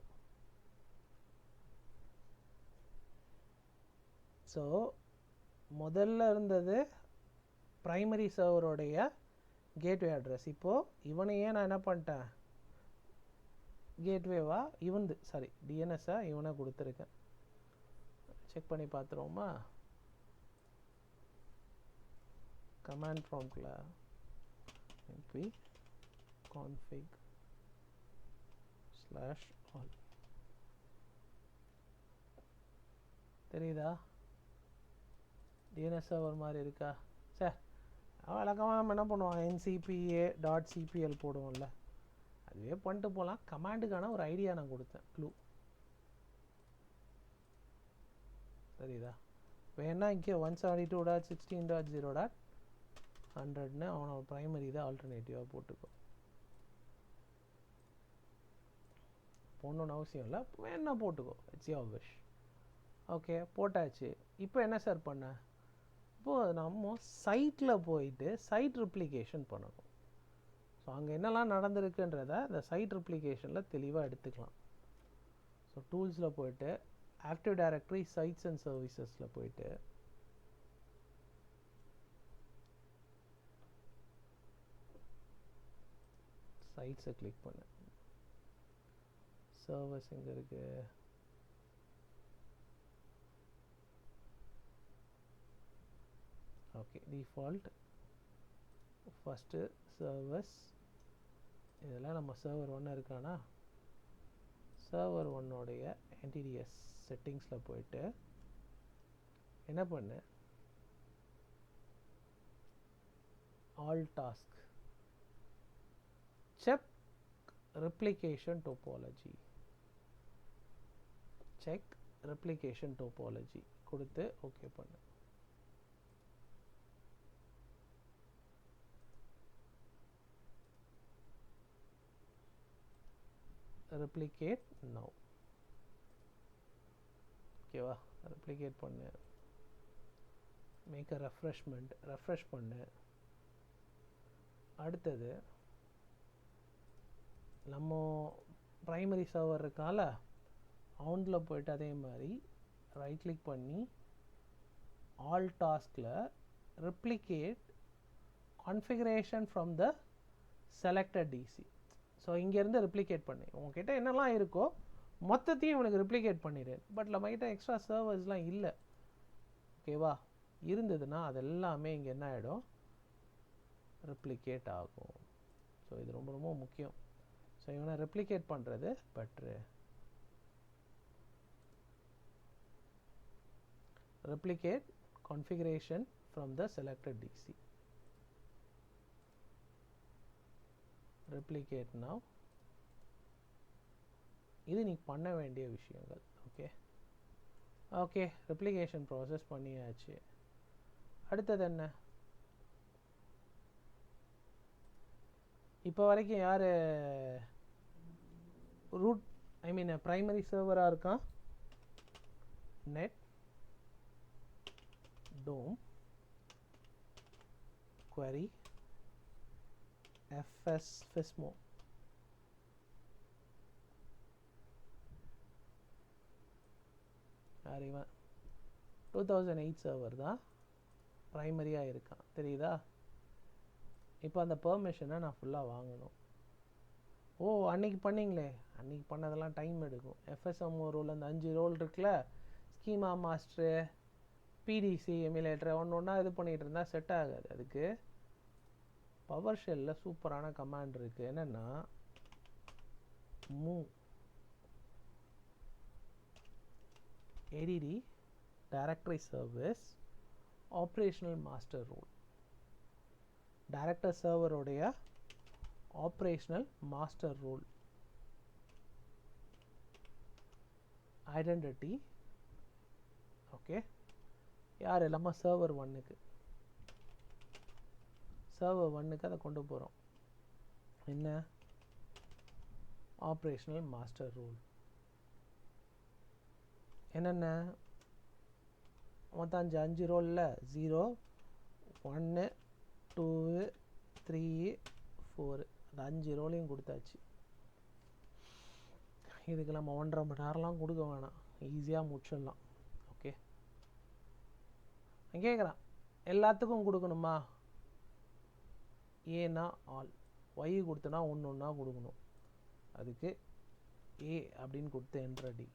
ஸோ முதல்ல இருந்தது ப்ரைமரி சர்வருடைய கேட்வே அட்ரஸ். இப்போது இவனையே நான் என்ன பண்ணிட்டேன், கேட்வேவா இவன்து, சாரி டிஎன்எஸ்ஸா இவனை கொடுத்துருக்கேன். செக் பண்ணி பார்த்துருவோமா, கமாண்ட் ப்ராம்ப்டில் config/all. தெரியுதா? டிஎன்எஸ் சர்வர் மாதிரி இருக்கா? சார் வழக்கமாக நம்ம என்ன பண்ணுவோம், ncpa.cpl போடுவோம்ல, அதுவே பண்ணிட்டு போகலாம். கமாண்டுக்கான ஒரு ஐடியா நான் கொடுத்தேன், க்ளூ. சரிதா? வேணா இங்கே 172.16.0.100ன்னு அவனோட ப்ரைமரி தான் ஆல்டர்னேட்டிவாக போட்டுக்கோ. போடணுன்னு அவசியம் இல்லை, வேணா போட்டுக்கோ, இட்ஸ் யுவர் விஷ். ஓகே, போட்டாச்சு. இப்போ என்ன சார் பண்ண? இப்போது நம்ம சைட்டில் போயிட்டு சைட் ரிப்ளிகேஷன் பண்ணணும். ஸோ அங்கே என்னெல்லாம் நடந்திருக்குன்றத இந்த சைட் ரிப்ளிகேஷனில் தெளிவாக எடுத்துக்கலாம். ஸோ டூல்ஸில் போயிட்டு ஆக்டிவ் டைரக்டரி சைட்ஸ் அண்ட் சர்வீசஸில் போயிட்டு சைட்ஸை கிளிக் பண்ணு. சர்வர்ஸ் எங்கே இருக்குது? Okay, default first servers. இதெல்லாம் நம்ம சர்வர் 1 இருக்கானா? சர்வர் 1உடைய என்டிடிஎஸ் செட்டிங்ஸில் போயிட்டு என்ன பண்ணு, all task check replication topology, check replication topology கொடுத்து ஓகே பண்ணு. replicate now. ஓகேவா? replicate பண்ணு. make a refreshment, refresh பண்ணு. அடுத்தது நம்ம ப்ரைமரி சர்வர் இருக்கால, அவனில் போயிட்டு அதே மாதிரி ரைட் கிளிக் பண்ணி ஆல் டாஸ்கில் replicate configuration from the selected DC. So இங்கேருந்து ரிப்ளிகேட் பண்ணி உங்ககிட்ட என்னெல்லாம் இருக்கோ மொத்தத்தையும் இவனுக்கு ரிப்ளிகேட் பண்ணிடு. பட் நம்மகிட்ட எக்ஸ்ட்ரா சர்வர்ஸ்லாம் இல்லை. ஓகேவா? இருந்ததுன்னா அது எல்லாமே இங்கே என்ன ஆகிடும், ரிப்ளிகேட் ஆகும். ஸோ இது ரொம்ப ரொம்ப முக்கியம். ஸோ இவனை ரெப்ளிகேட் பண்ணுறது பெட்ரு. replicate configuration from the selected DC. replicate now. இது நீ பண்ண வேண்டிய விஷயங்கள். ஓகே ஓகே, ரெப்ளிகேஷன் ப்ராசஸ் பண்ணியாச்சு. அடுத்தது என்ன? இப்போ வரைக்கும் யார் ரூட் ப்ரைமரி சர்வராக இருக்கான்? நெட் டோம் query fs fismo. யார் இவன்? 2008 சர்வர் தான் ப்ரைமரியாக இருக்கான். தெரியுதா? இப்போ அந்த பெர்மிஷனை நான் ஃபுல்லாக வாங்கணும். ஓ, அன்றைக்கி பண்ணிங்களே, அன்றைக்கி பண்ணதெல்லாம் டைம் எடுக்கும். எஃப்எஸ்எம்ஓ ரோல், அந்த 5 ரோல் இருக்குல்ல, ஸ்கீமா மாஸ்டரு, பிடிசி, எமுலேட்டர், ஒன்றா இது பண்ணிகிட்டு இருந்தால் செட் ஆகாது. அதுக்கு பவர் ஷெல்லில் சூப்பரான கமாண்ட் இருக்குது. என்னென்னா move ADD directory service operational master role. Director சர்வருடைய operational master role identity. Okay, யார்? நம்ம சர்வர் 1க்கு அதை கொண்டு போகிறோம். என்ன? Operational master role. என்னென்ன? மொத்தம் 5 ரோலில் 0, 1, 2, 3, 4 அந்த 5 ரோலையும் கொடுத்தாச்சு. இதுக்கு நம்ம 1.5 மணி நேரம்லாம் கொடுக்க வேணாம், ஈஸியாக முடிச்சிடலாம். ஓகே, கேட்குறான் எல்லாத்துக்கும் கொடுக்கணுமா? ஏன்னா ஆல், ஒய் கொடுத்தனா ஒன்று ஒன்றா கொடுக்கணும். அதுக்கு ஏ அப்படின்னு கொடுத்து என்ட்ரடி.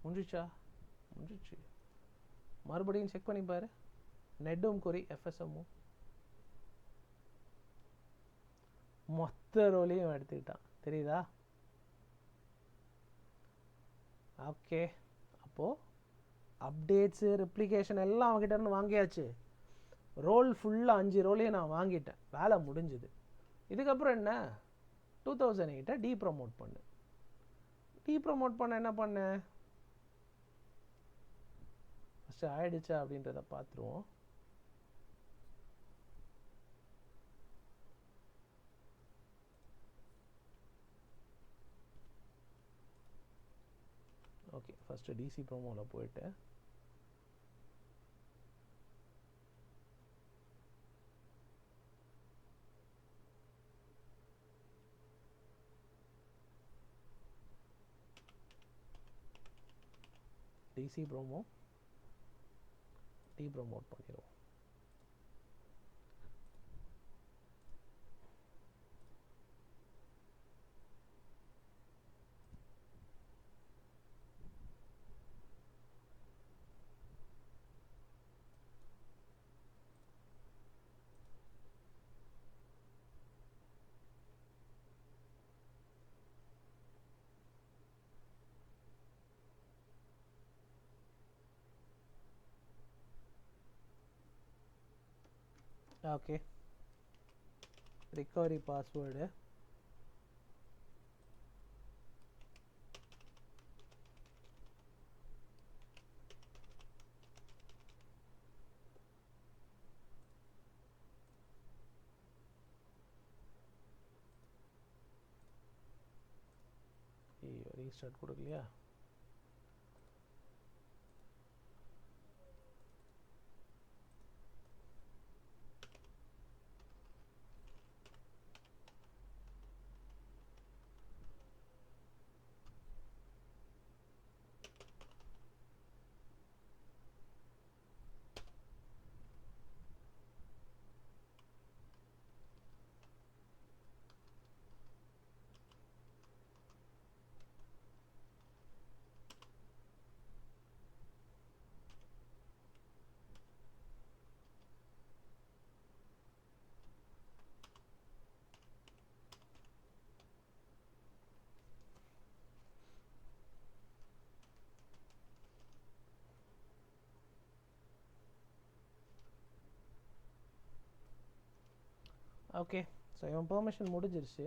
முடிஞ்சிச்சா? முடிஞ்சிச்சு. மறுபடியும் செக் பண்ணி பாரு. நெட்டும் கொரி எஃப்எஸ்எம்ஓ மொத்த ரோலையும் எடுத்துக்கிட்டான். தெரியுதா? ஓகே, அப்போது அப்டேட்ஸு ரெப்ளிகேஷன் எல்லாம் அவங்ககிட்ட இருந்து வாங்கியாச்சு. ரோல் ஃபுல்லாக 5 ரோலையும் நான் வாங்கிட்டேன். வேலை முடிஞ்சுது. இதுக்கப்புறம் என்ன, 2008 டீப்ரமோட் பண்ணு. டீப்ரமோட் பண்ண என்ன பண்ணேன், ஃபஸ்ட்டு ஆயிடுச்சா அப்படின்றத பார்த்துருவோம். ஓகே, ஃபஸ்ட்டு டிசி ப்ரோமோவில் போயிட்டு டிசி ப்ரோமோ டீப்ரமோட் பண்ணிடுவோம். ஓகே, ரிகவரி பாஸ்வேர்டு ரீஸ்டார்ட் கொடுக்கலையா? ஓகே, ஸோ இவன் பெர்மிஷன் முடிஞ்சிருச்சு.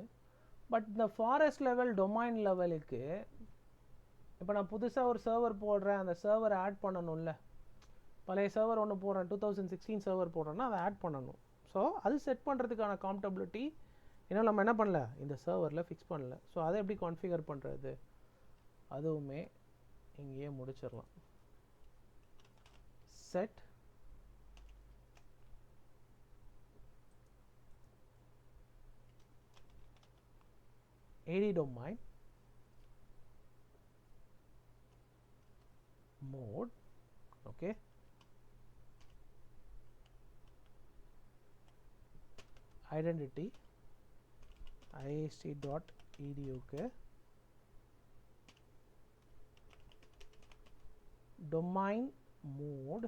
பட் இந்த ஃபாரஸ்ட் லெவல் டொமைன் லெவலுக்கு இப்போ நான் புதுசாக ஒரு சர்வர் போடுறேன், அந்த சர்வர் ஆட் பண்ணணும்ல. பழைய சர்வர் ஒன்று போடுறேன், 2016 சர்வர் போடுறேன்னா அதை ஆட் பண்ணணும். ஸோ அது செட் பண்ணுறதுக்கான காம்டபிலிட்டி இன்னும் நம்ம என்ன பண்ணல, இந்த சர்வரில் ஃபிக்ஸ் பண்ணல. ஸோ அதை எப்படி கான்ஃபிகர் பண்ணுறது, அதுவுமே இங்கேயே முடிச்சிடலாம். Set AD domain mode, okay, identity ist.edu के domain mode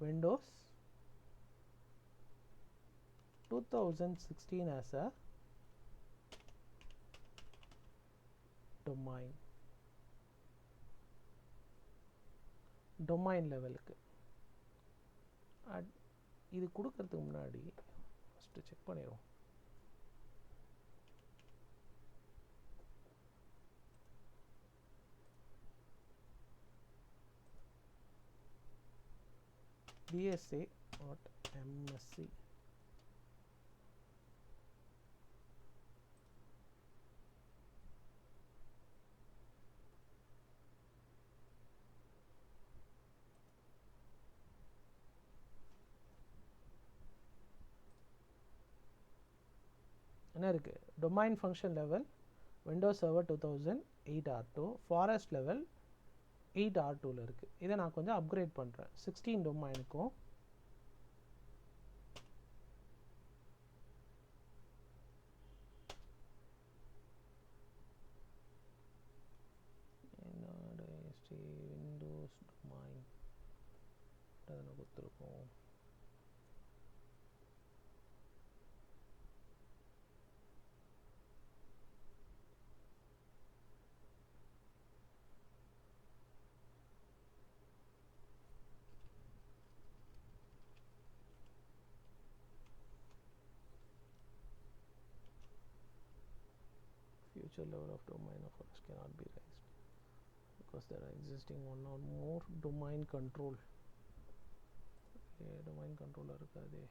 Windows 2016 as a domain லெவலுக்கு இது கொடுக்கறதுக்கு முன்னாடி ஃபஸ்ட்டு செக் பண்ணிடுவோம். dsa.msc என்ன இருக்குது, domain function level Windows server 2008 R2 forest level 8 R2ல இருக்குது. இதை நான் கொஞ்சம் அப்கிரேட் பண்ணுறேன் 16 டொமைனுக்கும். Windows domain future level of domain of forest cannot be raised because there are existing one or more domain control. domain controller இருக்காதே.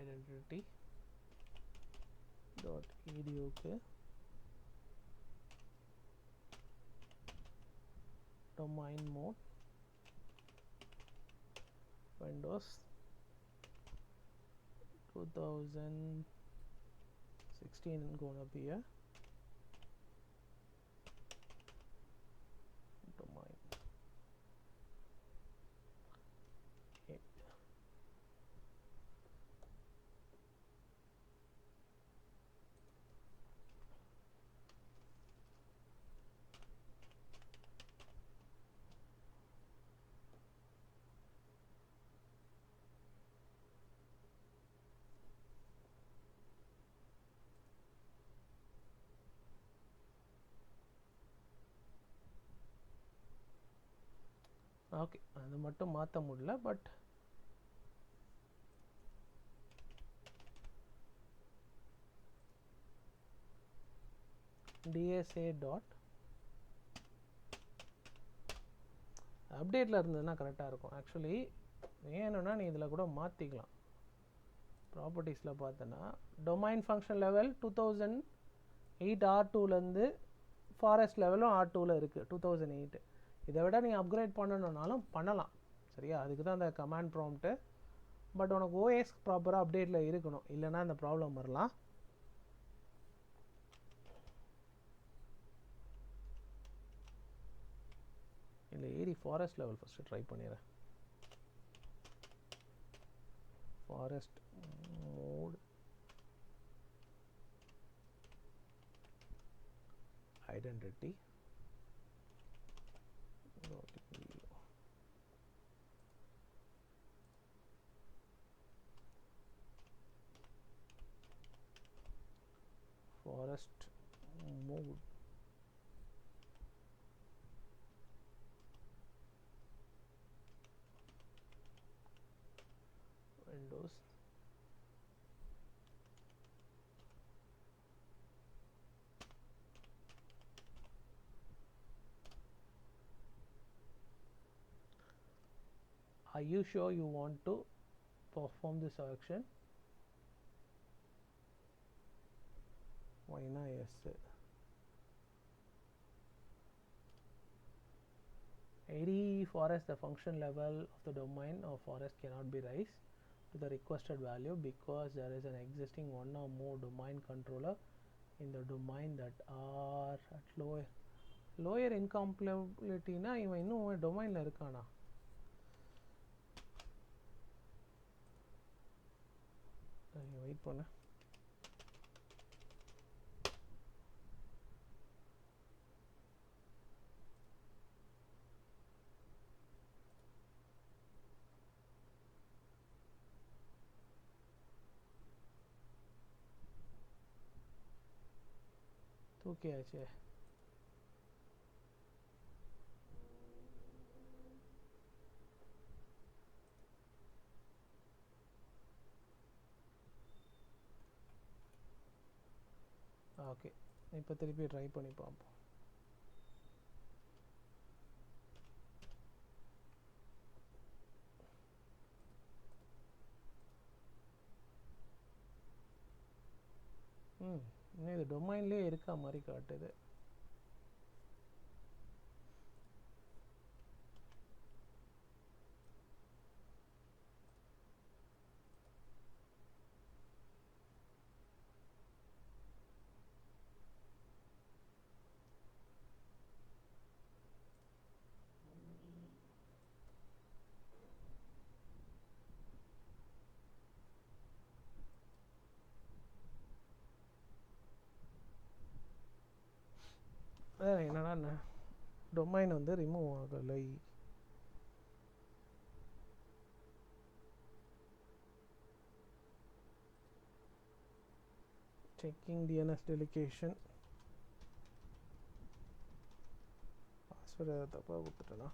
identity dot edu க்கு domain mode windows 2016 gonna be a domain. Okay, அது மட்டும் மாற்ற முடியல. But dsa dot அப்டேட்டில் இருந்ததுன்னா கரெக்டாக இருக்கும். ஆக்சுவலி வேணும்னா நீ இதில் கூட மாற்றிக்கலாம். ப்ராப்பர்ட்டிஸில் பார்த்தோன்னா டொமைன் ஃபங்க்ஷன் லெவல் 2008 R2லேருந்து ஃபாரஸ்ட் லெவலும் R2ல் இருக்குது 2008. இதை விட நீ அப்கிரேட் பண்ணணுன்னாலும் பண்ணலாம். சரியா, அதுக்கு தான் அந்த கமாண்ட் ப்ராம்ப்ட்டு. பட் உனக்கு ஓஎஸ் ப்ராப்பராக அப்டேட்டில் இருக்கணும், இல்லைன்னா அந்த ப்ராப்ளம் வரலாம். இல்லை ஏறி ஃபாரஸ்ட் லெவல் ஃபஸ்ட்டு ட்ரை பண்ணிடுறேன். Forest mode identity forest mode windows are you sure you want to perform this action? Why not? Yes. AD forest, the function level of the domain of forest cannot be raised to the requested value because there is an existing one or more domain controller in the domain that are at lower incompatibility. Na இவன் இன்னும் டொமைனில் இருக்கானா? Wait பண்ண. தூக்கியாச்சே. Okay, இப்போ திருப்பி try பண்ணி பார்ப்போம். இன்னும் இது டொமைன்லேயே இருக்கா மாதிரி காட்டுது. என்னன்னா டொமைன் வந்து ரிமூவ் ஆகலை. checking DNS delegation. பாஸ்வேர்டு தப்பாக கொடுத்துட்டேனா?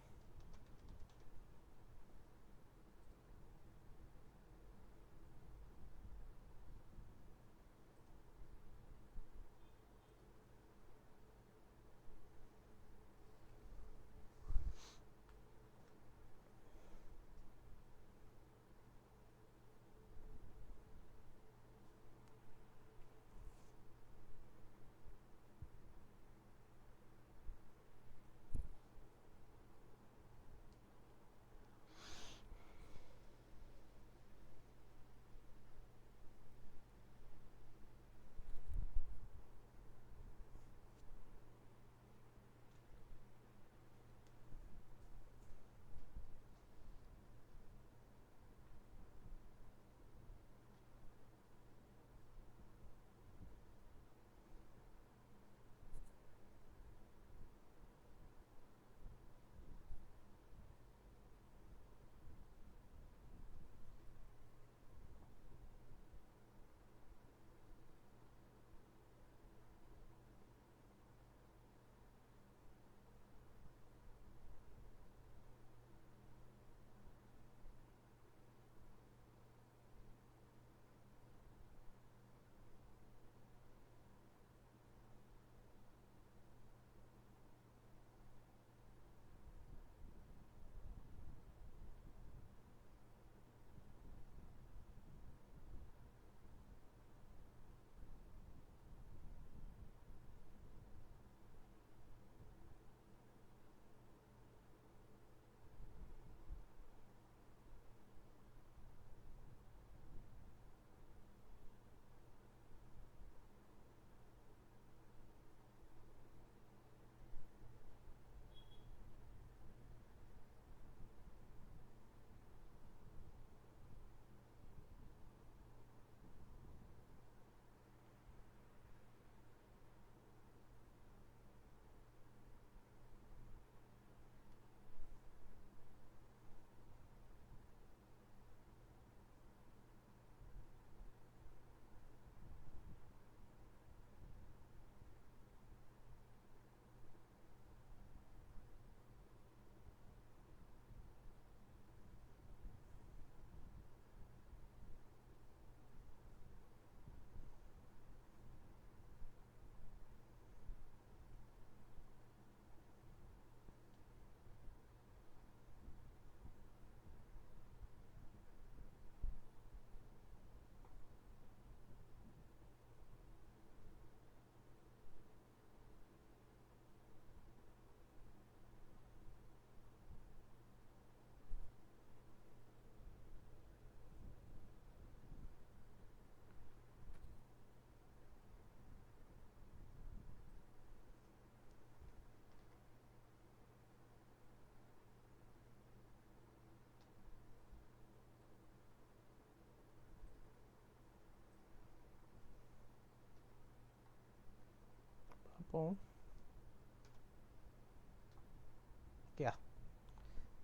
ஓகே,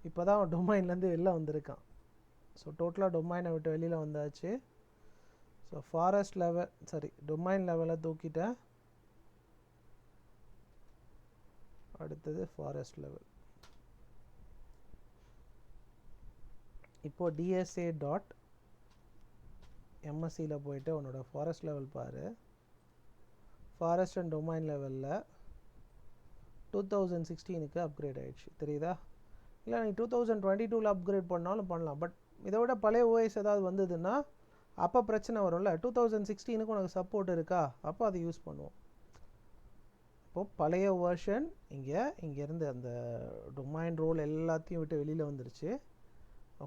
இப்போ தான் டொமைன்லேருந்து வெளில வந்திருக்கான். ஸோ டோட்டலாக டொமைனை விட்டு வெளியில் வந்தாச்சு. ஸோ ஃபாரஸ்ட் லெவல் டொமைன் லெவலை தூக்கிட்டேன். அடுத்தது ஃபாரஸ்ட் லெவல். இப்போது DSA டாட் MSCயில் போயிட்டு உன்னோட ஃபாரஸ்ட் லெவல் பாரு. ஃபாரஸ்ட் அண்ட் டொமைன் லெவலில் 2016க்கு அப்கிரேட் ஆகிடுச்சு, தெரியுதா? இல்லை நீ 2022ல் அப்கிரேட் பண்ணாலும் பண்ணலாம். பட் இதை விட பழைய ஓஎஸ் ஏதாவது வந்ததுன்னா அப்போ பிரச்சனை வரும்ல. 2016க்கு உனக்கு சப்போர்ட் இருக்கா, அப்போ அதை யூஸ் பண்ணுவோம். இப்போது பழைய வேர்ஷன் இங்கேருந்து அந்த டொமைன் ரோல் எல்லாத்தையும் விட்டு வெளியில் வந்துருச்சு.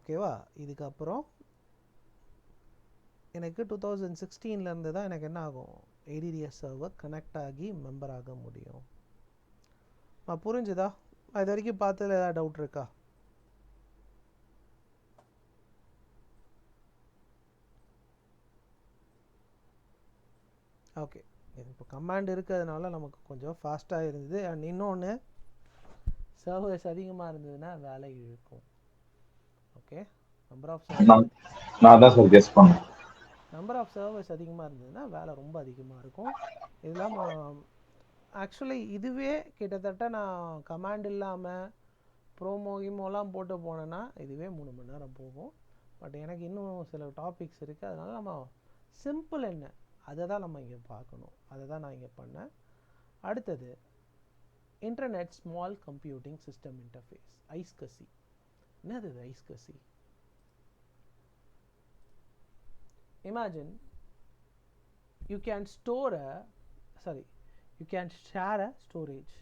ஓகேவா? இதுக்கப்புறம் எனக்கு 2016லேருந்து தான் எனக்கு என்ன ஆகும், ADDS சர்வர் கனெக்ட் ஆகி மெம்பர் ஆக முடியும். புரிஞ்சுதா? இது வரைக்கும் பார்த்ததில் ஏதாவது டவுட் இருக்கா? ஓகே, இது இப்போ கமாண்ட் இருக்கிறதுனால நமக்கு கொஞ்சம் ஃபாஸ்ட்டாக இருந்தது. அண்ட் இன்னொன்று, சர்வர்ஸ் அதிகமாக இருந்ததுன்னா வேலை இழுக்கும். ஓகே, நம்பர் ஆஃப் சர்வர்ஸ் அதிகமாக இருந்ததுன்னா வேலை ரொம்ப அதிகமாக இருக்கும். இதெல்லாம் ஆக்சுவலி இதுவே கிட்டத்தட்ட நான் கமாண்ட் இல்லாமல் ப்ரோமோகிமோலாம் போட்டு போனேன்னா இதுவே 3 மணி நேரம் போகும். பட் எனக்கு இன்னும் சில டாபிக்ஸ் இருக்குது, அதனால் நம்ம சிம்பிள் என்ன அதை தான் நம்ம இங்கே பார்க்கணும். அதை தான் நான் இங்கே பண்ணேன். அடுத்தது internet small computing system interface, iSCSI. என்னது இது iSCSI? Imagine you can you can share a storage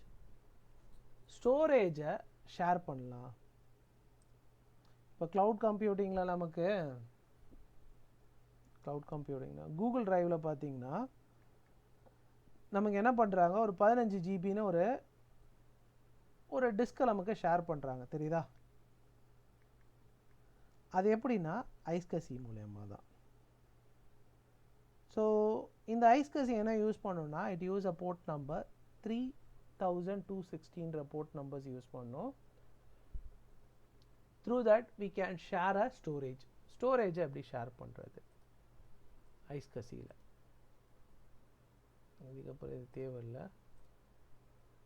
share பண்ணலாம். இப்போ க்ளவுட் கம்ப்யூட்டிங்கில் நமக்கு கூகுள் டிரைவில் பார்த்தீங்கன்னா நமக்கு என்ன பண்ணுறாங்க, ஒரு 15 ஜிபின்னு ஒரு டிஸ்கை நமக்கு ஷேர் பண்ணுறாங்க, தெரியுதா? அது எப்படின்னா ஐஸ்கசி மூலயமா தான். ஸோ இந்த ஐஸ்கசி என்ன யூஸ் பண்ணோன்னா, it use a port number 3216 port numbers use பண்ணோம். Through that we can share a ஸ்டோரேஜை எப்படி ஷேர் பண்ணுறது ஐஸ்கசியில். இதுக்கப்புறம் இது தேவையில்லை.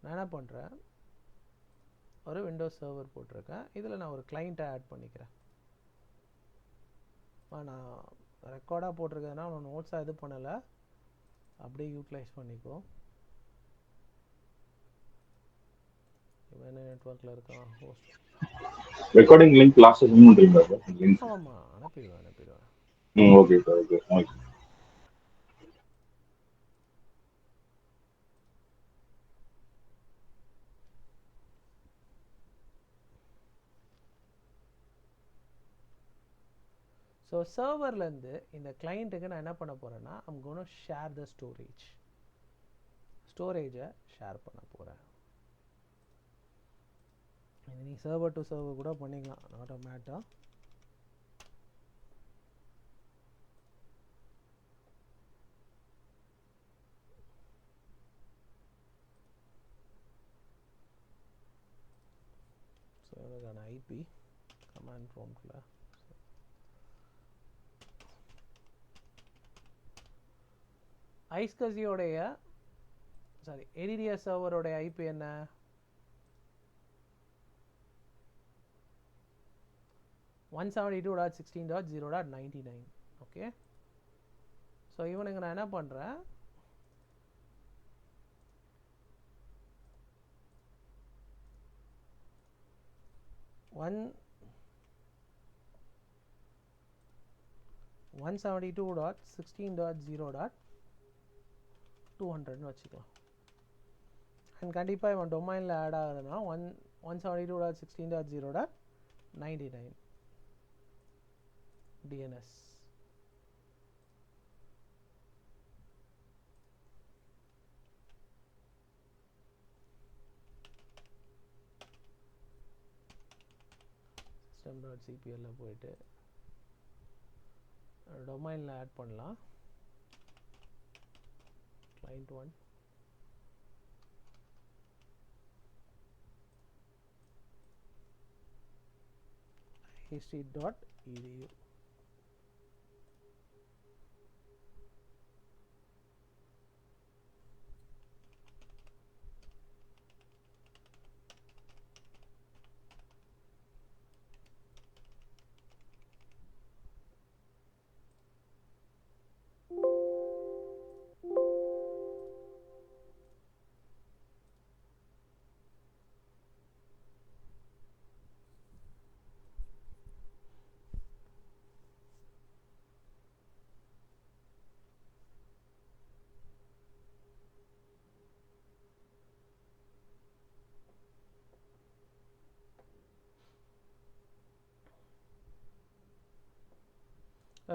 நான் என்ன பண்ணுறேன், ஒரு விண்டோஸ் சர்வர் போட்டிருக்கேன். இதில் நான் ஒரு கிளைண்ட்டை ஆட் பண்ணிக்கிறேன். நான் ரெக்கார்டாக போட்டிருக்கேன்னா நான் நோட்ஸாக இது பண்ணலை, அப்படியே யூட்டிலைஸ் பண்ணிக்கோ. இவன் நெட்வொர்க்கில் இருக்கான் host. Recording link last sent பண்றீங்களா சார்? லிங்க் ஆமாம், அனுப்பிடுவேன். Okay sir, okay. ஸோ சர்வர்லேருந்து இந்த கிளைண்ட்டுக்கு நான் என்ன பண்ண போகிறேன்னா, ஐம் கோனா ஷேர் த ஸ்டோரேஜை ஷேர் பண்ண போகிறேன். நீ சர்வர் டு சர்வர் கூட பண்ணிக்கலாம், நாட் அ மேட்டர். ஸோ எனக்கான ஐபி கமாண்ட் ப்ராம்ப்டில் ஐஸ்கசியோடைய ஏடிடிஎஸ் சர்வரோடைய ஐபி என்ன? 172.16.0.99. ஓகே, ஸோ இவனுக்கு நான் என்ன பண்ணுறேன், ஒன் 172.16.0.200 வச்சுக்கலாம். அண்ட் கண்டிப்பாக இவன் டொமைனில் ஆட் ஆகுதுன்னா 172.16.0.99 DNS. system.cpl போயிட்டு டொமைனில் ஆட் பண்ணலாம். client 1 history.edu.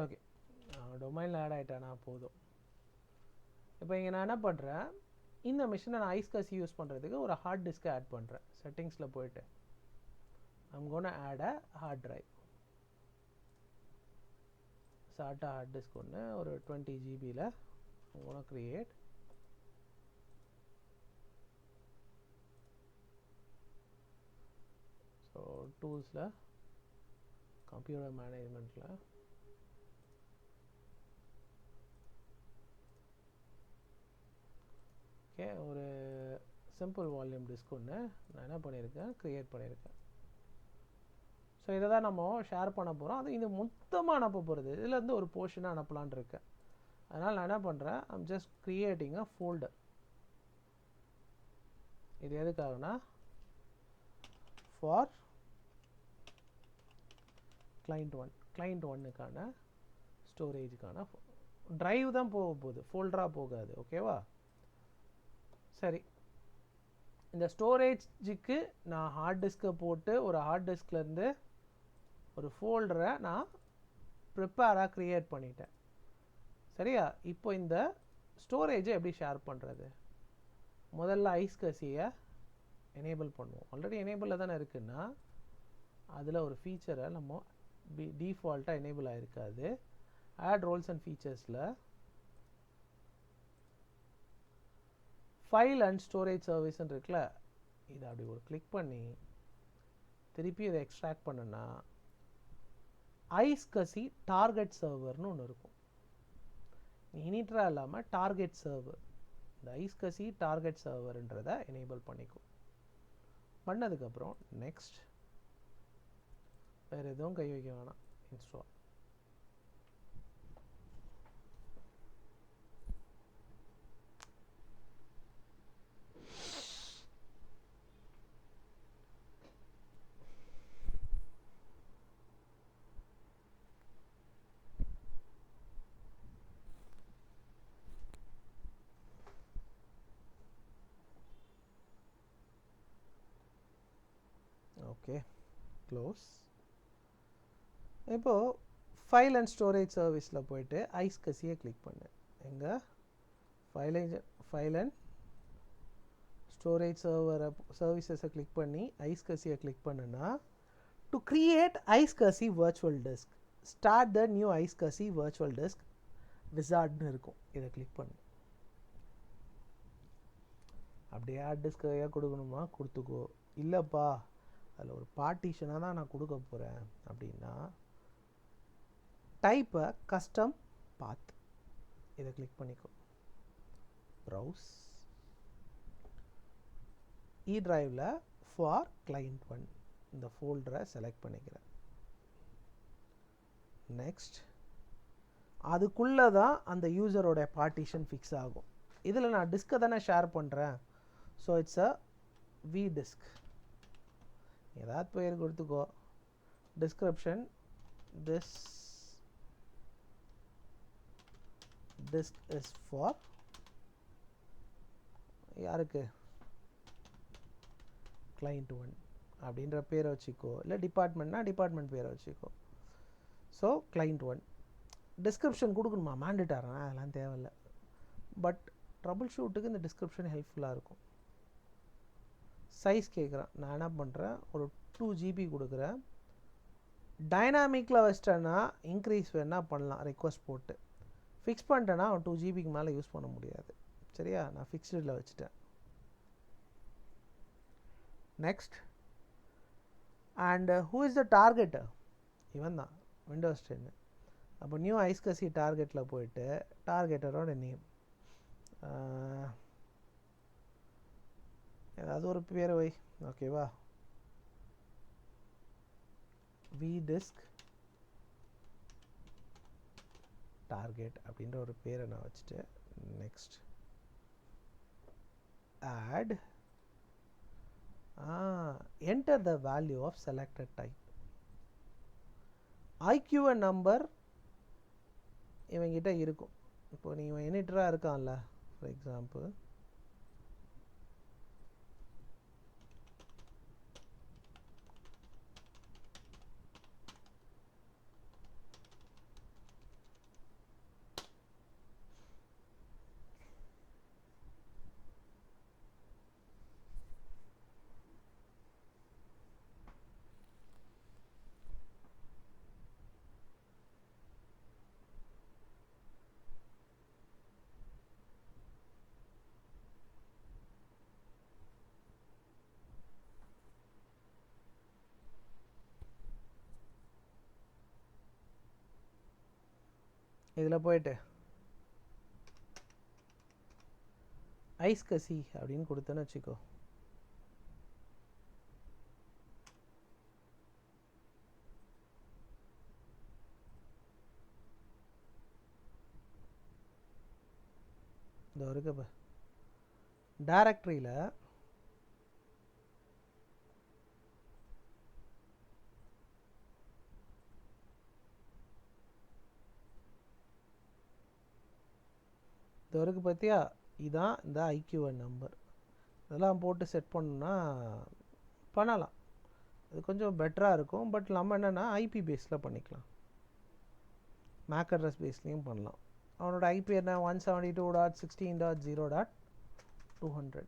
ஓகே, டொமைனில் ஆட் ஆகிட்டானா போதும். இப்போ இங்கே நான் என்ன பண்ணுறேன், இந்த மிஷினை நான் ஐஸ்கசி யூஸ் பண்ணுறதுக்கு ஒரு ஹார்ட் டிஸ்கை ஆட் பண்ணுறேன். செட்டிங்ஸில் போயிட்டு I'm gonna add a hard drive. SATA hard disk ஒன்று ஒரு 20 ஜிபியில் ஐம் கோனா கிரியேட். டூல்ஸில் கம்ப்யூட்டர் மேனேஜ்மெண்ட்டில் ஓகே, ஒரு சிம்பிள் வால்யூம் டிஸ்க் ஒன்று நான் என்ன பண்ணியிருக்கேன், க்ரியேட் பண்ணியிருக்கேன். ஸோ இதை தான் நம்ம ஷேர் பண்ண போகிறோம். அது இது மொத்தமாக அனுப்ப போகிறது, இதுலேருந்து ஒரு போர்ஷனாக அனுப்பலான் இருக்கேன். அதனால் நான் என்ன பண்ணுறேன், I'm just creating a folder. இது எதுக்காகனா ஃபார் கிளைண்ட் ஒன்னுக்கான ஸ்டோரேஜுக்கான ட்ரைவ் தான் போக போகுது, ஃபோல்டராக போகாது. ஓகேவா? சரி, இந்த ஸ்டோரேஜுக்கு நான் ஹார்ட் டிஸ்கை போட்டு ஒரு ஹார்ட் டிஸ்க்லேருந்து ஒரு ஃபோல்டரை நான் ப்ரிப்பேராக க்ரியேட் பண்ணிட்டேன். சரியா? இப்போ இந்த ஸ்டோரேஜை எப்படி ஷேர் பண்ணுறது? முதல்ல ஐஸ்கசியை எனேபிள் பண்ணுவோம். ஆல்ரெடி எனேபிளில் தானே இருக்குன்னா அதில் ஒரு ஃபீச்சரை நம்ம டிஃபால்ட்டாக எனேபிள் ஆகிருக்காது. ஆட் ரோல்ஸ் அண்ட் ஃபீச்சர்ஸில் ஃபைல் அண்ட் ஸ்டோரேஜ் சர்வீஸ்ன்னு இருக்குல்ல, இதை அப்படி ஒரு கிளிக் பண்ணி திருப்பி இதை எக்ஸ்ட்ராக்ட் பண்ணுன்னா ஐஸ்கசி டார்கெட் சர்வர்னு ஒன்று இருக்கும். இனிட்ரா இல்லாமல் டார்கெட் சர்வர், இந்த ஐஸ்கசி டார்கெட் சர்வர்ன்றதை எனேபிள் பண்ணிக்கும். பண்ணதுக்கப்புறம் நெக்ஸ்ட், வேறு எதுவும் கை வைக்க வேணாம், இன்ஸ்டால். Okay, close. இப்போது ஃபைல் அண்ட் ஸ்டோரேஜ் சர்வீஸில் போயிட்டு ஐஸ்கசியை கிளிக் பண்ணு. எங்கே ஃபைல் அண்ட் ஸ்டோரேஜ் சர்வீசஸை கிளிக் பண்ணி ஐஸ்கசியை கிளிக் பண்ணுன்னா to create iSCSI virtual disk start the new iSCSI virtual disk விசார்ட்னு இருக்கும். இதை கிளிக் பண்ணு. அப்படியே ஹார்ட் டிஸ்க் ஏன் கொடுக்கணுமா, கொடுத்துக்கோ. இல்லைப்பா அதில் ஒரு பார்ட்டிஷனாக தான் நான் கொடுக்க போகிறேன் அப்படின்னா டைப்பை கஸ்டம் பாத், இதை கிளிக் பண்ணிக்கோ. ப்ரௌஸ் இ டிரைவில் ஃபார் கிளைண்ட் ஒன் இந்த ஃபோல்டரை செலக்ட் பண்ணிக்கிறேன். நெக்ஸ்ட், அதுக்குள்ளே தான் அந்த யூசரோட பார்ட்டிஷன் ஃபிக்ஸ் ஆகும். இதில் நான் டிஸ்கை தானே ஷேர் பண்ணுறேன். So it's a V disk. ஏதாவது பேர் கொடுத்துக்கோ. Description, this disk is for யாருக்கு, client 1 அப்படின்ற பேரை வச்சுக்கோ. இல்லை டிபார்ட்மெண்ட்னா டிபார்ட்மெண்ட் பேரை வச்சுக்கோ. ஸோ client 1 டிஸ்கிரிப்ஷன் கொடுக்கணுமா, மேண்டேட்டரா, அதெல்லாம் தேவையில்லை. பட் ட்ரபிள் ஷூட்டுக்கு இந்த டிஸ்கிரிப்ஷன் ஹெல்ப்ஃபுல்லாக இருக்கும். சைஸ் கேட்குறேன், நான் என்ன பண்ணுறேன், ஒரு 2 GB கொடுக்குறேன். டைனாமிக்கில் வச்சிட்டேன்னா இன்க்ரீஸ் வேணால் பண்ணலாம், ரெக்வஸ்ட் போட்டு. ஃபிக்ஸ் பண்ணிட்டேன்னா 2 GBக்கு மேலே யூஸ் பண்ண முடியாது. சரியா? நான் ஃபிக்ஸ்டில் வச்சுட்டேன். Next, and who is the targeter? இவன் தான், விண்டோஸ் 10. அப்போ நியூ ஐஸ்கசி டார்கெட்டில் போயிட்டு டார்கெட்டரோட நேம் ஏதாவது ஒரு பேர் வை. ஓகேவா? வி டிஸ்க் டார்கெட் அப்படின்ற ஒரு பேரை நான் வச்சுட்டு next add enter the value of selected type. IQ number இவங்கிட்ட இருக்கும். இப்போ நீங்கள் எனிட்டராக இருக்கான்ல, ஃபார் எக்ஸாம்பிள் இதில் போயிட்டு ஐஸ்கசி அப்படின்னு கொடுத்தேன்னு வச்சுக்கோ. இந்த இருக்க டைரக்டரியில் இந்த வரைக்கும் பார்த்தியா, இதுதான் இந்த ஐக்யூஎன் நம்பர். இதெல்லாம் போட்டு செட் பண்ணணுன்னா பண்ணலாம், அது கொஞ்சம் பெட்டராக இருக்கும். பட் நம்ம என்னென்னா ஐபி பேஸில் பண்ணிக்கலாம், மேக் அட்ரஸ் பேஸ்லேயும் பண்ணலாம். அவனோட ஐபி என்ன 172.16.0.200.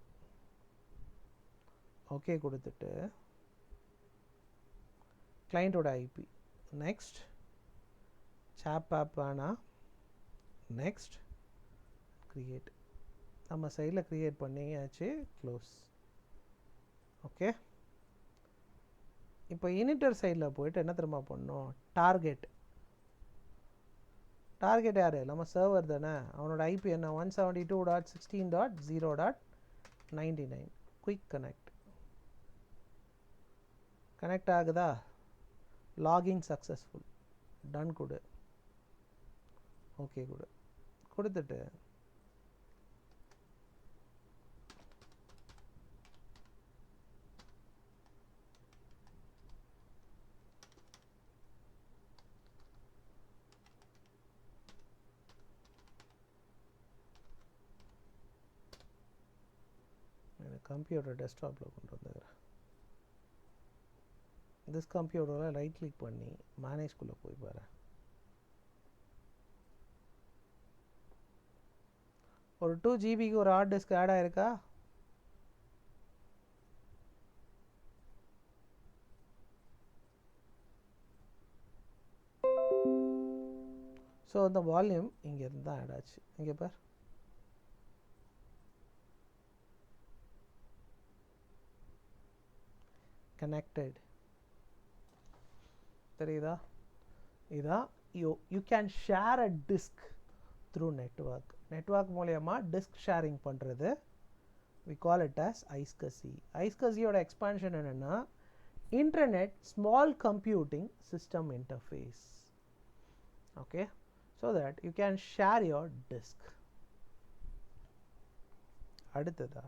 ஓகே கொடுத்துட்டு கிளைண்ட்டோட ஐபி நெக்ஸ்ட், சாப் ஆப் வேணாம், நெக்ஸ்ட் கிரியேட். நம்ம சைடில் க்ரியேட் பண்ணியாச்சு, க்ளோஸ். ஓகே, இப்போ இனிட்டர் சைடில் போயிட்டு என்ன தெரியுமா பண்ணணும், டார்கெட் யார், நம்ம சர்வர் தானே. அவனோட ஐபி என்ன 172.16.0.99. குயிக் கனெக்ட் ஆகுதா, லாகின் சக்ஸஸ்ஃபுல், டன் கொடு. ஓகே கொடுத்துட்டு கம்ப்யூட்டர் டெஸ்க்டாப்பில் கொண்டு வந்துக்கிறேன். திஸ் கம்ப்யூட்டரில் ரைட் கிளிக் பண்ணி மேனேஜ்குள்ளே போய் பாரு. ஒரு 2 ஜிபிக்கு ஒரு ஹார்ட் டிஸ்க் ஆட் ஆயிருக்கா? ஸோ அந்த வால்யூம் இங்கேருந்து தான் ஆட் ஆச்சு. இங்கே பார், கனெக்டட் தெரியுதா? இதான் you can share a disk through network மூலயமா டிஸ்க் ஷேரிங் பண்ணுறது. We call it as iSCSI. ஐஸ்கசியோட எக்ஸ்பான்ஷன் என்னென்னா internet small computing system interface. Okay, so that you can share your disk. அடுத்ததா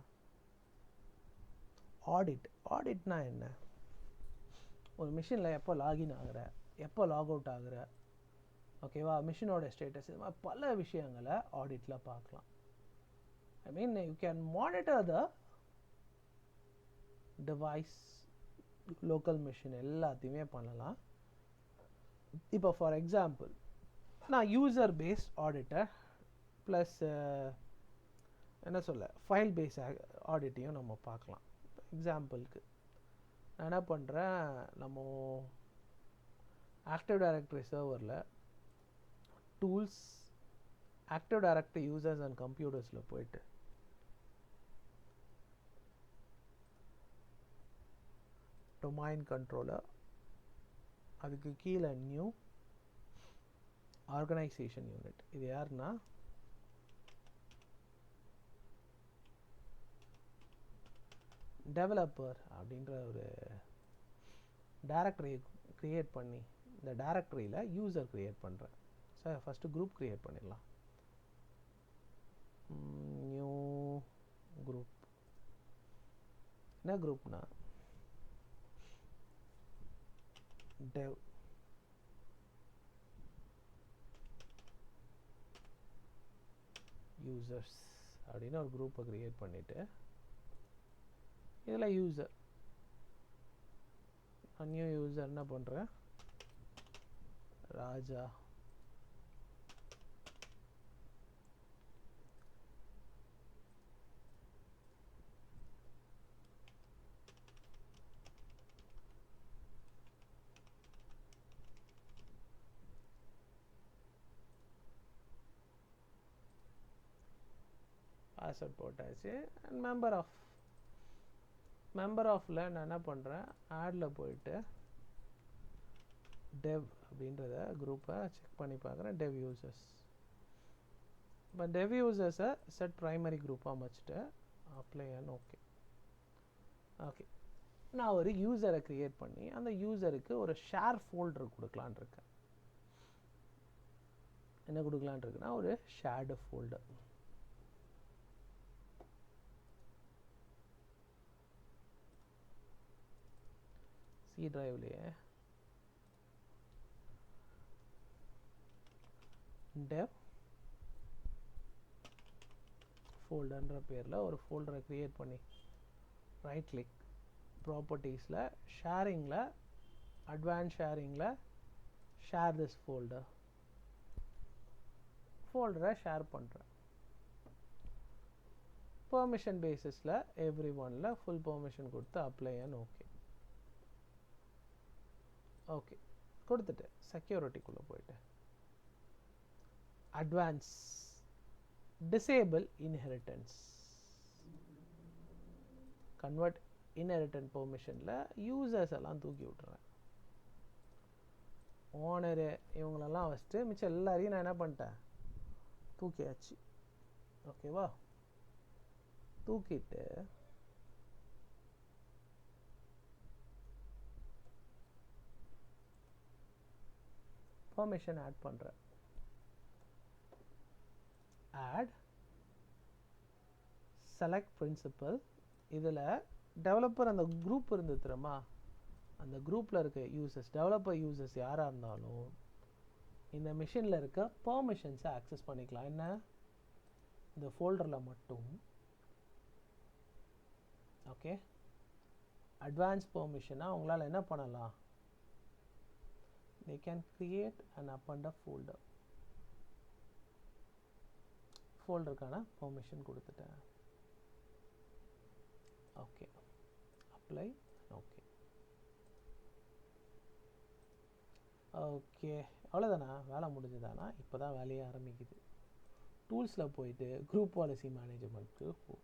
ஆடிட்னா என்ன? ஒரு மிஷினில் எப்போ லாகின் ஆகிற, எப்போ லாக் அவுட் ஆகிற, ஓகேவா, மிஷினோட ஸ்டேட்டஸ், இது மாதிரி பல விஷயங்களை ஆடிட்டில் பார்க்கலாம். I mean you can monitor the device, local machine எல்லாத்தையுமே பண்ணலாம். இப்போ ஃபார் எக்ஸாம்பிள் நான் யூசர் பேஸ்ட் ஆடிட்டர் ப்ளஸ் என்ன சொல்ல ஃபைல் பேஸ் ஆடிட்டையும் நம்ம பார்க்கலாம். எக்ஸாம்பிளுக்கு நான் என்ன பண்ணுறேன், நம்ம ஆக்டிவ் டைரக்டரி சர்வரில் tools, Active Directory users and கம்ப்யூட்டர்ஸில் போயிட்டு டொமைன் கண்ட்ரோலர், அதுக்கு கீழே நியூ ஆர்கனைசேஷன் யூனிட். இது யாருன்னா டெவலப்பர் அப்படின்ற ஒரு டைரக்டரி க்ரியேட் பண்ணி இந்த டைரக்டரியில் யூசர் க்ரியேட் பண்ணுறேன். சார் ஃபஸ்ட்டு குரூப் க்ரியேட் பண்ணிடலாம். New group. என்ன குரூப்னா டெவ் யூசர்ஸ் அப்படின்னு ஒரு குரூப்பை க்ரியேட் பண்ணிவிட்டு இதில் யூசர், நியூ யூசர் என்ன பண்ணுறேன், ராஜா. பாஸ்வேர்ட் போட்டாச்சு. அண்ட் மெம்பர் ஆஃபில் நான் என்ன பண்ணுறேன், ஆடில் போயிட்டு டெவ் அப்படின்றத குரூப்பை செக் பண்ணி பார்க்குறேன். டெவ் யூசர்ஸ் இப்போ dev users-அ set primary group-ஆக வச்சுட்டு apply and okay. ஓகே, நான் ஒரு யூசரை க்ரியேட் பண்ணி அந்த யூசருக்கு ஒரு ஷேர் ஃபோல்டர் கொடுக்கலான் இருக்கேன். என்ன கொடுக்கலான் இருக்குன்னா ஒரு ஷேர்டு ஃபோல்டர். சி டிரைவ்லேயே dev ஃபோல்டர்ன்ற பேரில் ஒரு ஃபோல்டரை க்ரியேட் பண்ணி ரைட் கிளிக் ப்ராப்பர்ட்டிஸில் ஷேரிங்கில் அட்வான்ஸ் ஷேரிங்கில் ஷேர் திஸ் ஃபோல்டரை ஷேர் பண்ணுறேன். பெர்மிஷன் பேசிஸில் எவ்ரி ஒனில் ஃபுல் பெர்மிஷன் கொடுத்து அப்ளை அண்ட் ஓகே. ஓகே கொடுத்துட்டு செக்யூரிட்டிக்குள்ளே போயிட்டு advance disable inheritance convert inherited பெர்மிஷனில் யூசர்ஸ் எல்லாம் தூக்கி விட்டுறேன். ஓனரு இவங்களெல்லாம் வச்சுட்டு மிச்சம் எல்லாரையும் நான் என்ன பண்ணிட்டேன், தூக்கியாச்சு. ஓகேவா, தூக்கிட்டு பெர்மிஷன் ஆட் பண்ணுறேன். Add select principal. இதில் டெவலப்பர் அந்த குரூப் இருந்து தெரியுமா, அந்த குரூப்பில் இருக்க யூசர்ஸ், டெவலப்பர் யூசர்ஸ் யாராக இருந்தாலும் இந்த மிஷினில் இருக்க பெர்மிஷன்ஸை ஆக்சஸ் பண்ணிக்கலாம். என்ன, இந்த ஃபோல்டரில் மட்டும். ஓகே, அட்வான்ஸ் பெர்மிஷனாக அவங்களால என்ன பண்ணலாம், they can create and append a folder. ஃபோல்டருக்கான பெர்மிஷன் கொடுத்துட்டேன். Okay, apply okay. ஓகே அவ்வளோதானா, வேலை முடிஞ்சுதானா? இப்போ தான் வேலையே ஆரம்பிக்குது. டூல்ஸில் போயிட்டு குரூப் பாலிசி மேனேஜ்மெண்ட்க்கு போ.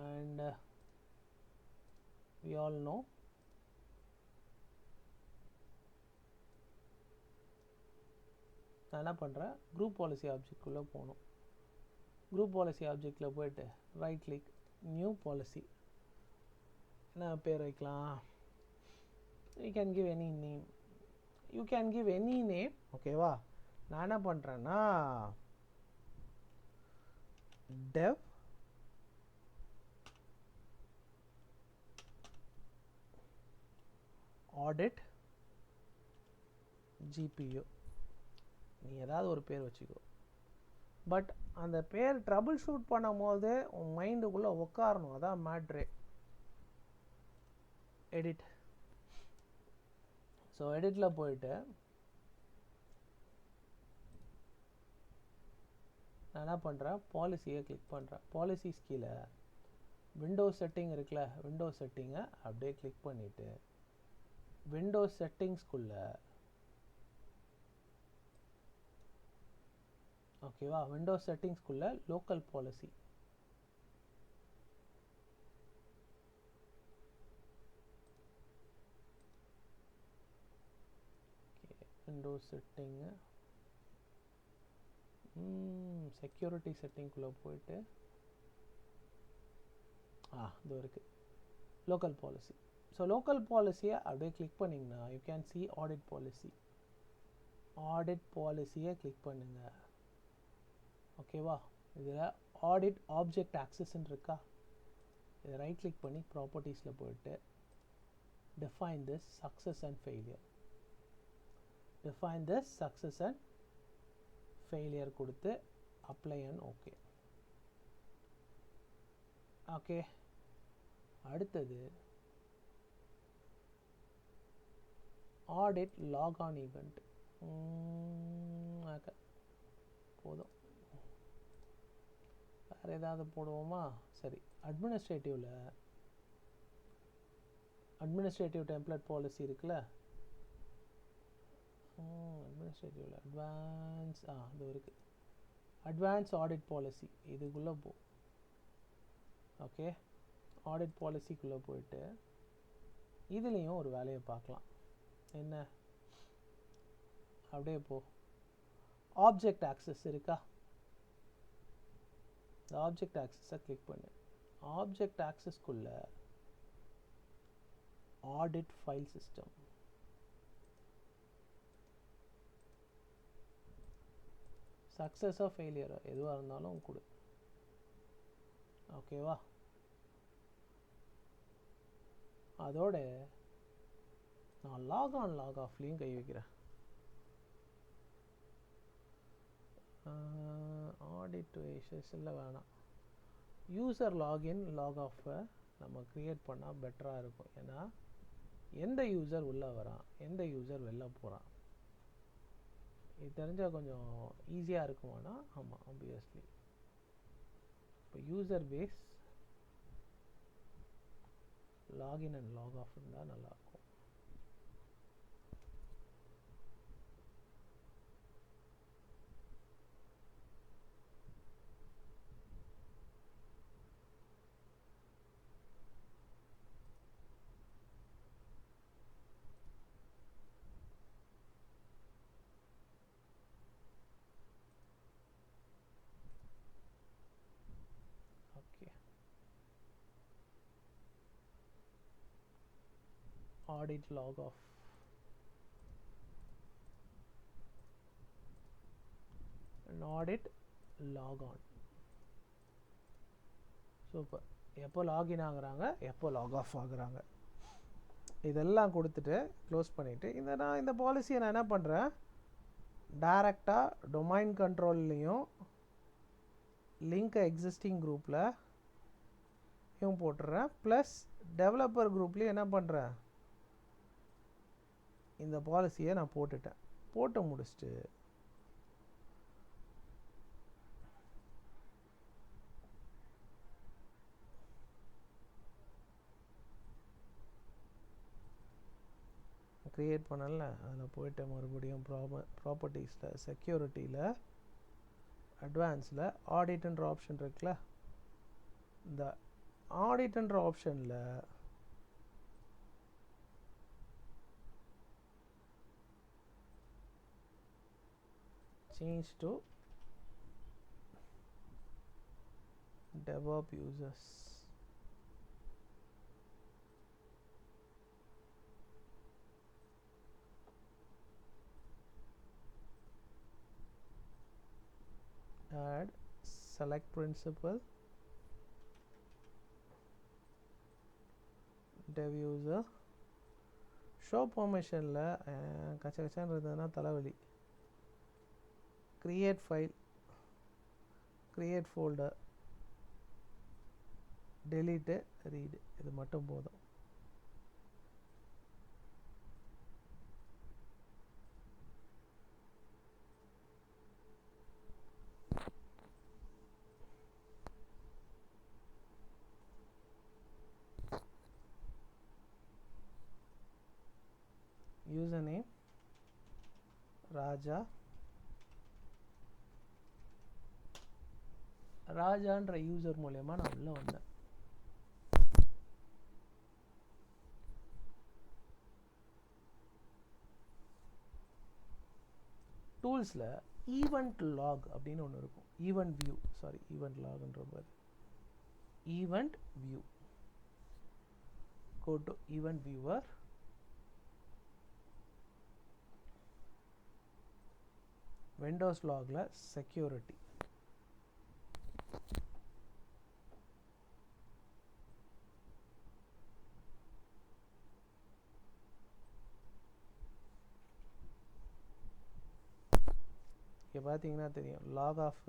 அண்ட் we all know நான் என்ன பண்ணுறேன், குரூப் பாலிசி ஆப்ஜெக்ட்குள்ளே போகணும். குரூப் பாலிசி ஆப்ஜெக்டில் போயிட்டு ரைட் கிளிக் நியூ பாலிசி. என்ன பேர் வைக்கலாம், you can give any name. ஓகேவா, நான் என்ன பண்ணுறேன்னா dev audit GPU. நீ ஏதாவது ஒரு பேர் வச்சுக்கோ, பட் அந்த பேர் ட்ரபிள் ஷூட் பண்ணும் போது உன் மைண்டுக்குள்ளே உட்காரணும். அதான் மேட்ரே. எடிட். ஸோ எடிட்டில் போயிட்டு நான் என்ன பண்ணுறேன், பாலிசியை கிளிக் பண்ணுறேன். பாலிசிஸ் கீழே விண்டோஸ் செட்டிங் இருக்குல்ல, விண்டோஸ் செட்டிங்கை அப்படியே கிளிக் பண்ணிவிட்டு விண்டோஸ் செட்டிங்ஸ்குள்ளே, ஓகேவா, விண்டோஸ் செட்டிங்ஸ்குள்ளே local policy. Windows setting security செட்டிங்குள்ளே போயிட்டு இது இருக்குது லோக்கல் பாலிசி. ஸோ லோக்கல் பாலிசியை அப்படியே கிளிக் பண்ணிங்கன்னா you can see audit policy. Audit பாலிசியை கிளிக் பண்ணுங்கள். ஓகேவா, இதில் ஆடிட் ஆப்ஜெக்ட் ஆக்சஸ்ன்னு இருக்கா, இதை ரைட் கிளிக் பண்ணி ப்ராப்பர்ட்டிஸில் போயிட்டு define this success and failure. define this success and failure கொடுத்து apply and okay. ஓகே, அடுத்தது ஆடிட் லாக்-ஆன் ஈவெண்ட். போதும், வேறு ஏதாவது போடுவோமா? சரி, அட்மினிஸ்ட்ரேட்டிவ் டெம்ப்ளேட் பாலிசி இருக்குல்ல, அட்மினிஸ்ட்ரேட்டிவ்ல அட்வான்ஸ் இது இருக்குது, அட்வான்ஸ் ஆடிட் பாலிசி. இதுக்குள்ளே போ. ஓகே, ஆடிட் பாலிசிக்குள்ளே போயிட்டு இதுலேயும் ஒரு வேலையை பார்க்கலாம். என்ன, அப்படியே போ. ஆப்ஜெக்ட் ஆக்சஸ் இருக்கா? இந்த ஆப்ஜெக்ட் ஆக்சஸை கிளிக் பண்ணு. ஆப்ஜெக்ட் ஆக்சஸ்க்குள்ள ஆடிட் ஃபைல் சிஸ்டம், சக்ஸஸோ ஃபெயிலியரோ எதுவாக இருந்தாலும் கொடு. ஓகேவா? அதோட நான் லாக் ஆன் லாக் ஆஃப்லேயும் கை வைக்கிறேன். ஆடிட் வைஸஸில் வேணாம், யூசர் லாகின் லாக் ஆஃபை நம்ம க்ரியேட் பண்ணால் பெட்டராக இருக்கும். ஏன்னா எந்த யூசர் உள்ளே வரான், எந்த யூசர் வெளில போகிறான், இது தெரிஞ்சால் கொஞ்சம் ஈஸியாக இருக்குமானா? ஆமாம், ஆப்வியஸ்லி. இப்போ user base login and log off இருந்தால் நல்லாயிருக்கும். Audit log off, and audit log on. Super. எப்போ லாகின் ஆகுறாங்க, எப்போ லாக் ஆஃப் ஆகுறாங்க, இதெல்லாம் கொடுத்துட்டு க்ளோஸ் பண்ணிவிட்டு நான் இந்த பாலிசியை நான் என்ன பண்ணுறேன், டைரெக்டாக டொமைன் கண்ட்ரோல்லையும் லிங்க் எக்ஸிஸ்டிங் குரூப்பில் இவன் போட்டுடுறேன். ப்ளஸ் டெவலப்பர் குரூப்லேயும் என்ன பண்ணுறேன், இந்த பாலிசியை நான் போட்டுட்டேன். போட்டு முடிச்சுட்டு க்ரியேட் பண்ணல, அதில் போய்ட்டு மறுபடியும் ப்ராப்பர்ட்டிஸில் செக்யூரிட்டியில் அட்வான்ஸில் ஆடிட்ன்ற ஆப்ஷன் இருக்குல்ல, இந்த ஆடிட்ன்ற ஆப்ஷனில் change to DevOps users. Add select principal dev user. show permissionல கச்சகச்சான் இருந்ததுன்னா தலைவலி. create file, create folder, delete, read, இது மட்டும் போதும். username ராஜான்ற யூசர் மூலமா நான் உள்ள வந்தேன். டூல்ஸில் ஈவெண்ட் லாக் அப்படின்னு ஒன்று இருக்கும். ஈவெண்ட் வியூ, சாரி ஈவெண்ட் லாக்ன்ற மாதிரி event view. go to event viewer, Windows logல security, இங்கே பார்த்தீங்கன்னா தெரியும் log off,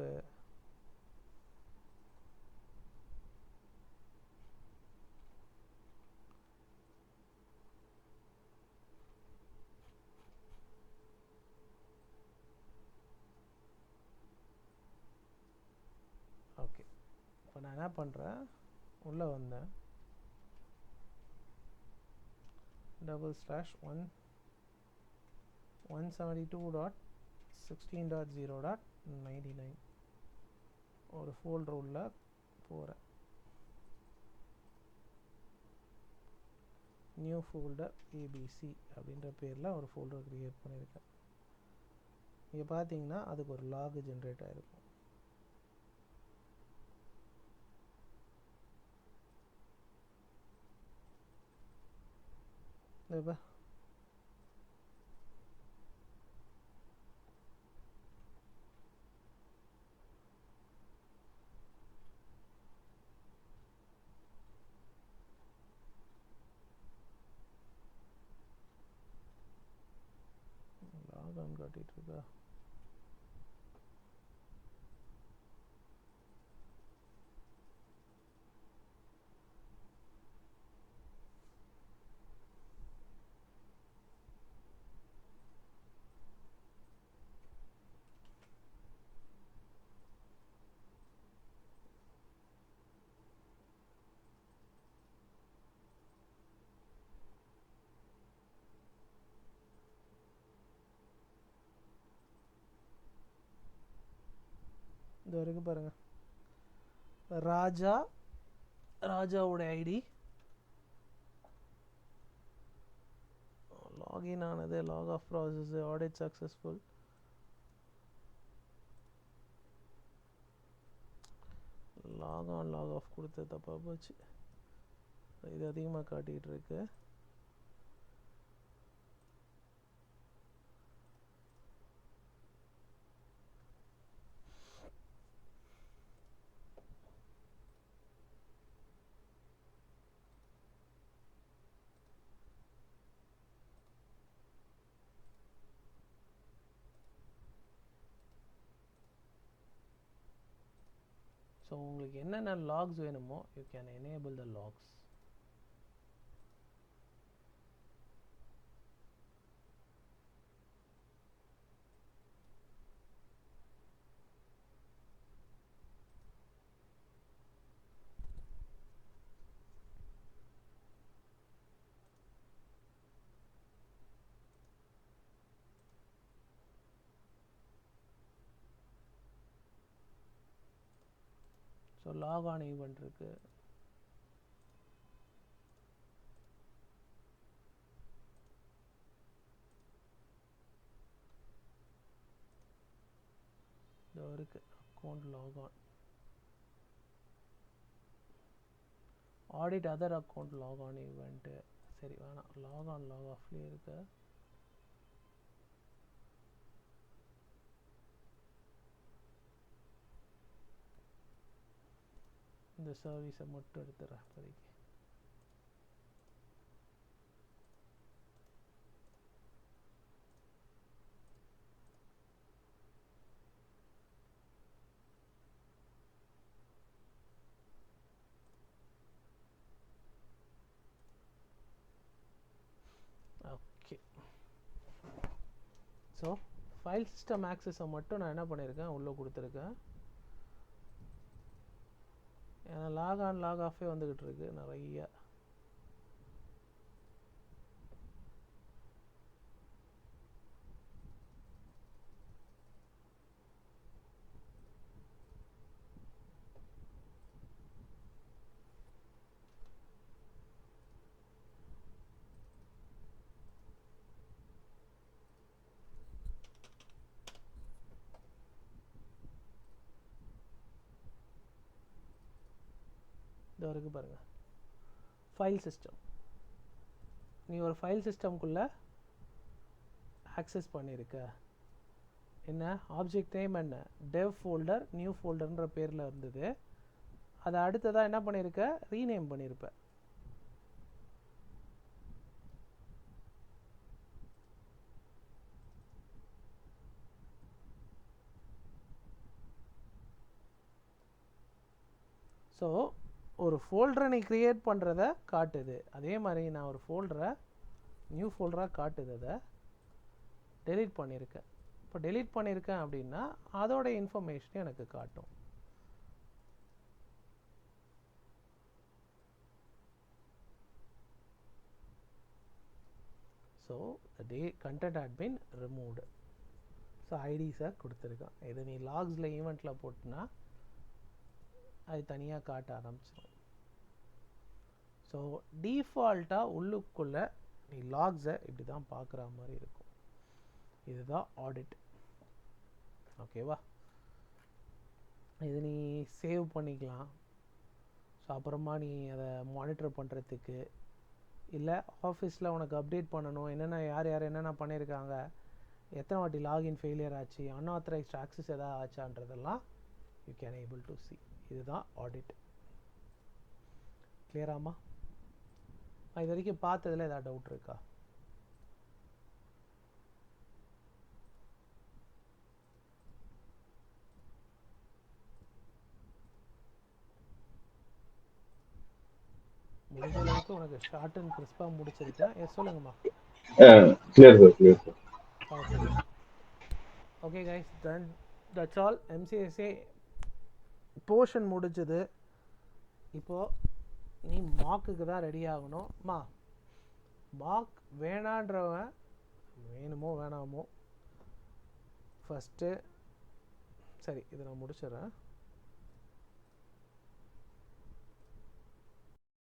ஓகே. இப்போ நான் என்ன பண்ணுறேன், உள்ளே வந்தேன், /172.16.0.99 ஒரு ஃபோல்டர் உள்ள போகிறேன். நியூ ஃபோல்டர் ஏபிசி அப்படின்ற பேரில் ஒரு ஃபோல்டர் க்ரியேட் பண்ணியிருக்கேன். இங்கே பார்த்தீங்கன்னா அதுக்கு ஒரு லாக் ஜென்ரேட் ஆகிருக்கும். இப்போ லாக் ஆன் காட்டிகிட்டு இருக்கா? இது வரைக்கும் பாருங்க, ராஜாவோட ஐடி லாகின் ஆனது, log off process, audit successful. Log on log off கொடுத்து தப்பாக போச்சு. இது அதிகமாக காட்டிகிட்டு இருக்கு. ஸோ உங்களுக்கு என்னென்ன லாக்ஸ் வேணுமோ you can enable the logs. So log on event இருக்கு. இதோ இருக்கு account log on, audit other account log on event. சரி வேணாம், லாக் ஆன் லாக் ஆஃப்லேயே இருக்கு. இந்த சர்வீஸை மட்டும் எடுத்துடுறேன் இப்போதைக்கு. ஓகே, ஸோ ஃபைல் சிஸ்டம் ஆக்சஸை மட்டும் நான் என்ன பண்ணியிருக்கேன், உள்ளே கொடுத்துருக்கேன். ஏன்னா லாக் ஆன் லாக் ஆஃபே வந்துக்கிட்டு இருக்கு நிறைய. இது வரைக்கும் பாருங்கள், ஃபைல் சிஸ்டம். நீ ஒரு ஃபைல் சிஸ்டம்குள்ளே ஆக்சஸ் பண்ணியிருக்க. என்ன ஆப்ஜெக்ட் நேம் என்ன, டெவ் ஃபோல்டர் நியூ ஃபோல்டர்ன்ற பேரில் இருந்தது. அதை அடுத்ததாக என்ன பண்ணியிருக்க, ரீநேம் பண்ணியிருப்ப. ஸோ ஒரு ஃபோல்டரை நீ க்ரியேட் பண்ணுறத காட்டுது. அதே மாதிரி நான் ஒரு ஃபோல்டரை நியூ ஃபோல்டராக காட்டுது. அதை டெலீட் பண்ணியிருக்கேன். இப்போ டெலீட் பண்ணியிருக்கேன் அப்படின்னா அதோட இன்ஃபர்மேஷன் எனக்கு காட்டும். So content had been removed. So ஐடிஸை கொடுத்துருக்கான். இது நீ லாக்ஸில் ஈவெண்ட்டில் போட்டுனா அது தனியாக காட்ட ஆரம்பிச்சிடும். ஸோ டிஃபால்ட்டாக உள்ளுக்குள்ளே நீ லாக்ஸை இப்படி தான் பார்க்குற மாதிரி இருக்கும். இதுதான் ஆடிட். ஓகேவா? இது நீ சேவ் பண்ணிக்கலாம். ஸோ அப்புறமா நீ அதை மானிட்டர் பண்ணுறதுக்கு, இல்லை ஆஃபீஸில் உனக்கு அப்டேட் பண்ணணும், என்னென்ன யார் யார் என்னென்ன பண்ணியிருக்காங்க, எத்தனை வாட்டி லாகின் ஃபெயிலியர் ஆச்சு, அன்ஆத்தரைஸ்ட் ஆக்சஸ் எதாவது ஆச்சான்றதெல்லாம் you can able to see. இதுதான் ஆடிட். கிளியராமா? இது வரைக்கும் பார்த்ததில் ஏதாவது டவுட் இருக்கா? முடிஞ்ச அளவுக்கு உனக்கு ஷார்ட் அண்ட் கிறிஸ்பாக முடிச்சிருக்கேன். எஸ் சொல்லுங்கம்மா. Clear sir, clear sir. Okay okay guys, then that's all. MCSA portion முடிஞ்சது. இப்போது நீ மார்க்குக்கு தான் ரெடி ஆகணும்மா. மார்க் வேணான்றவன் வேணுமோ வேணாமோ ஃபஸ்ட்டு, சரி இதை நான் முடிச்சிடுறேன்.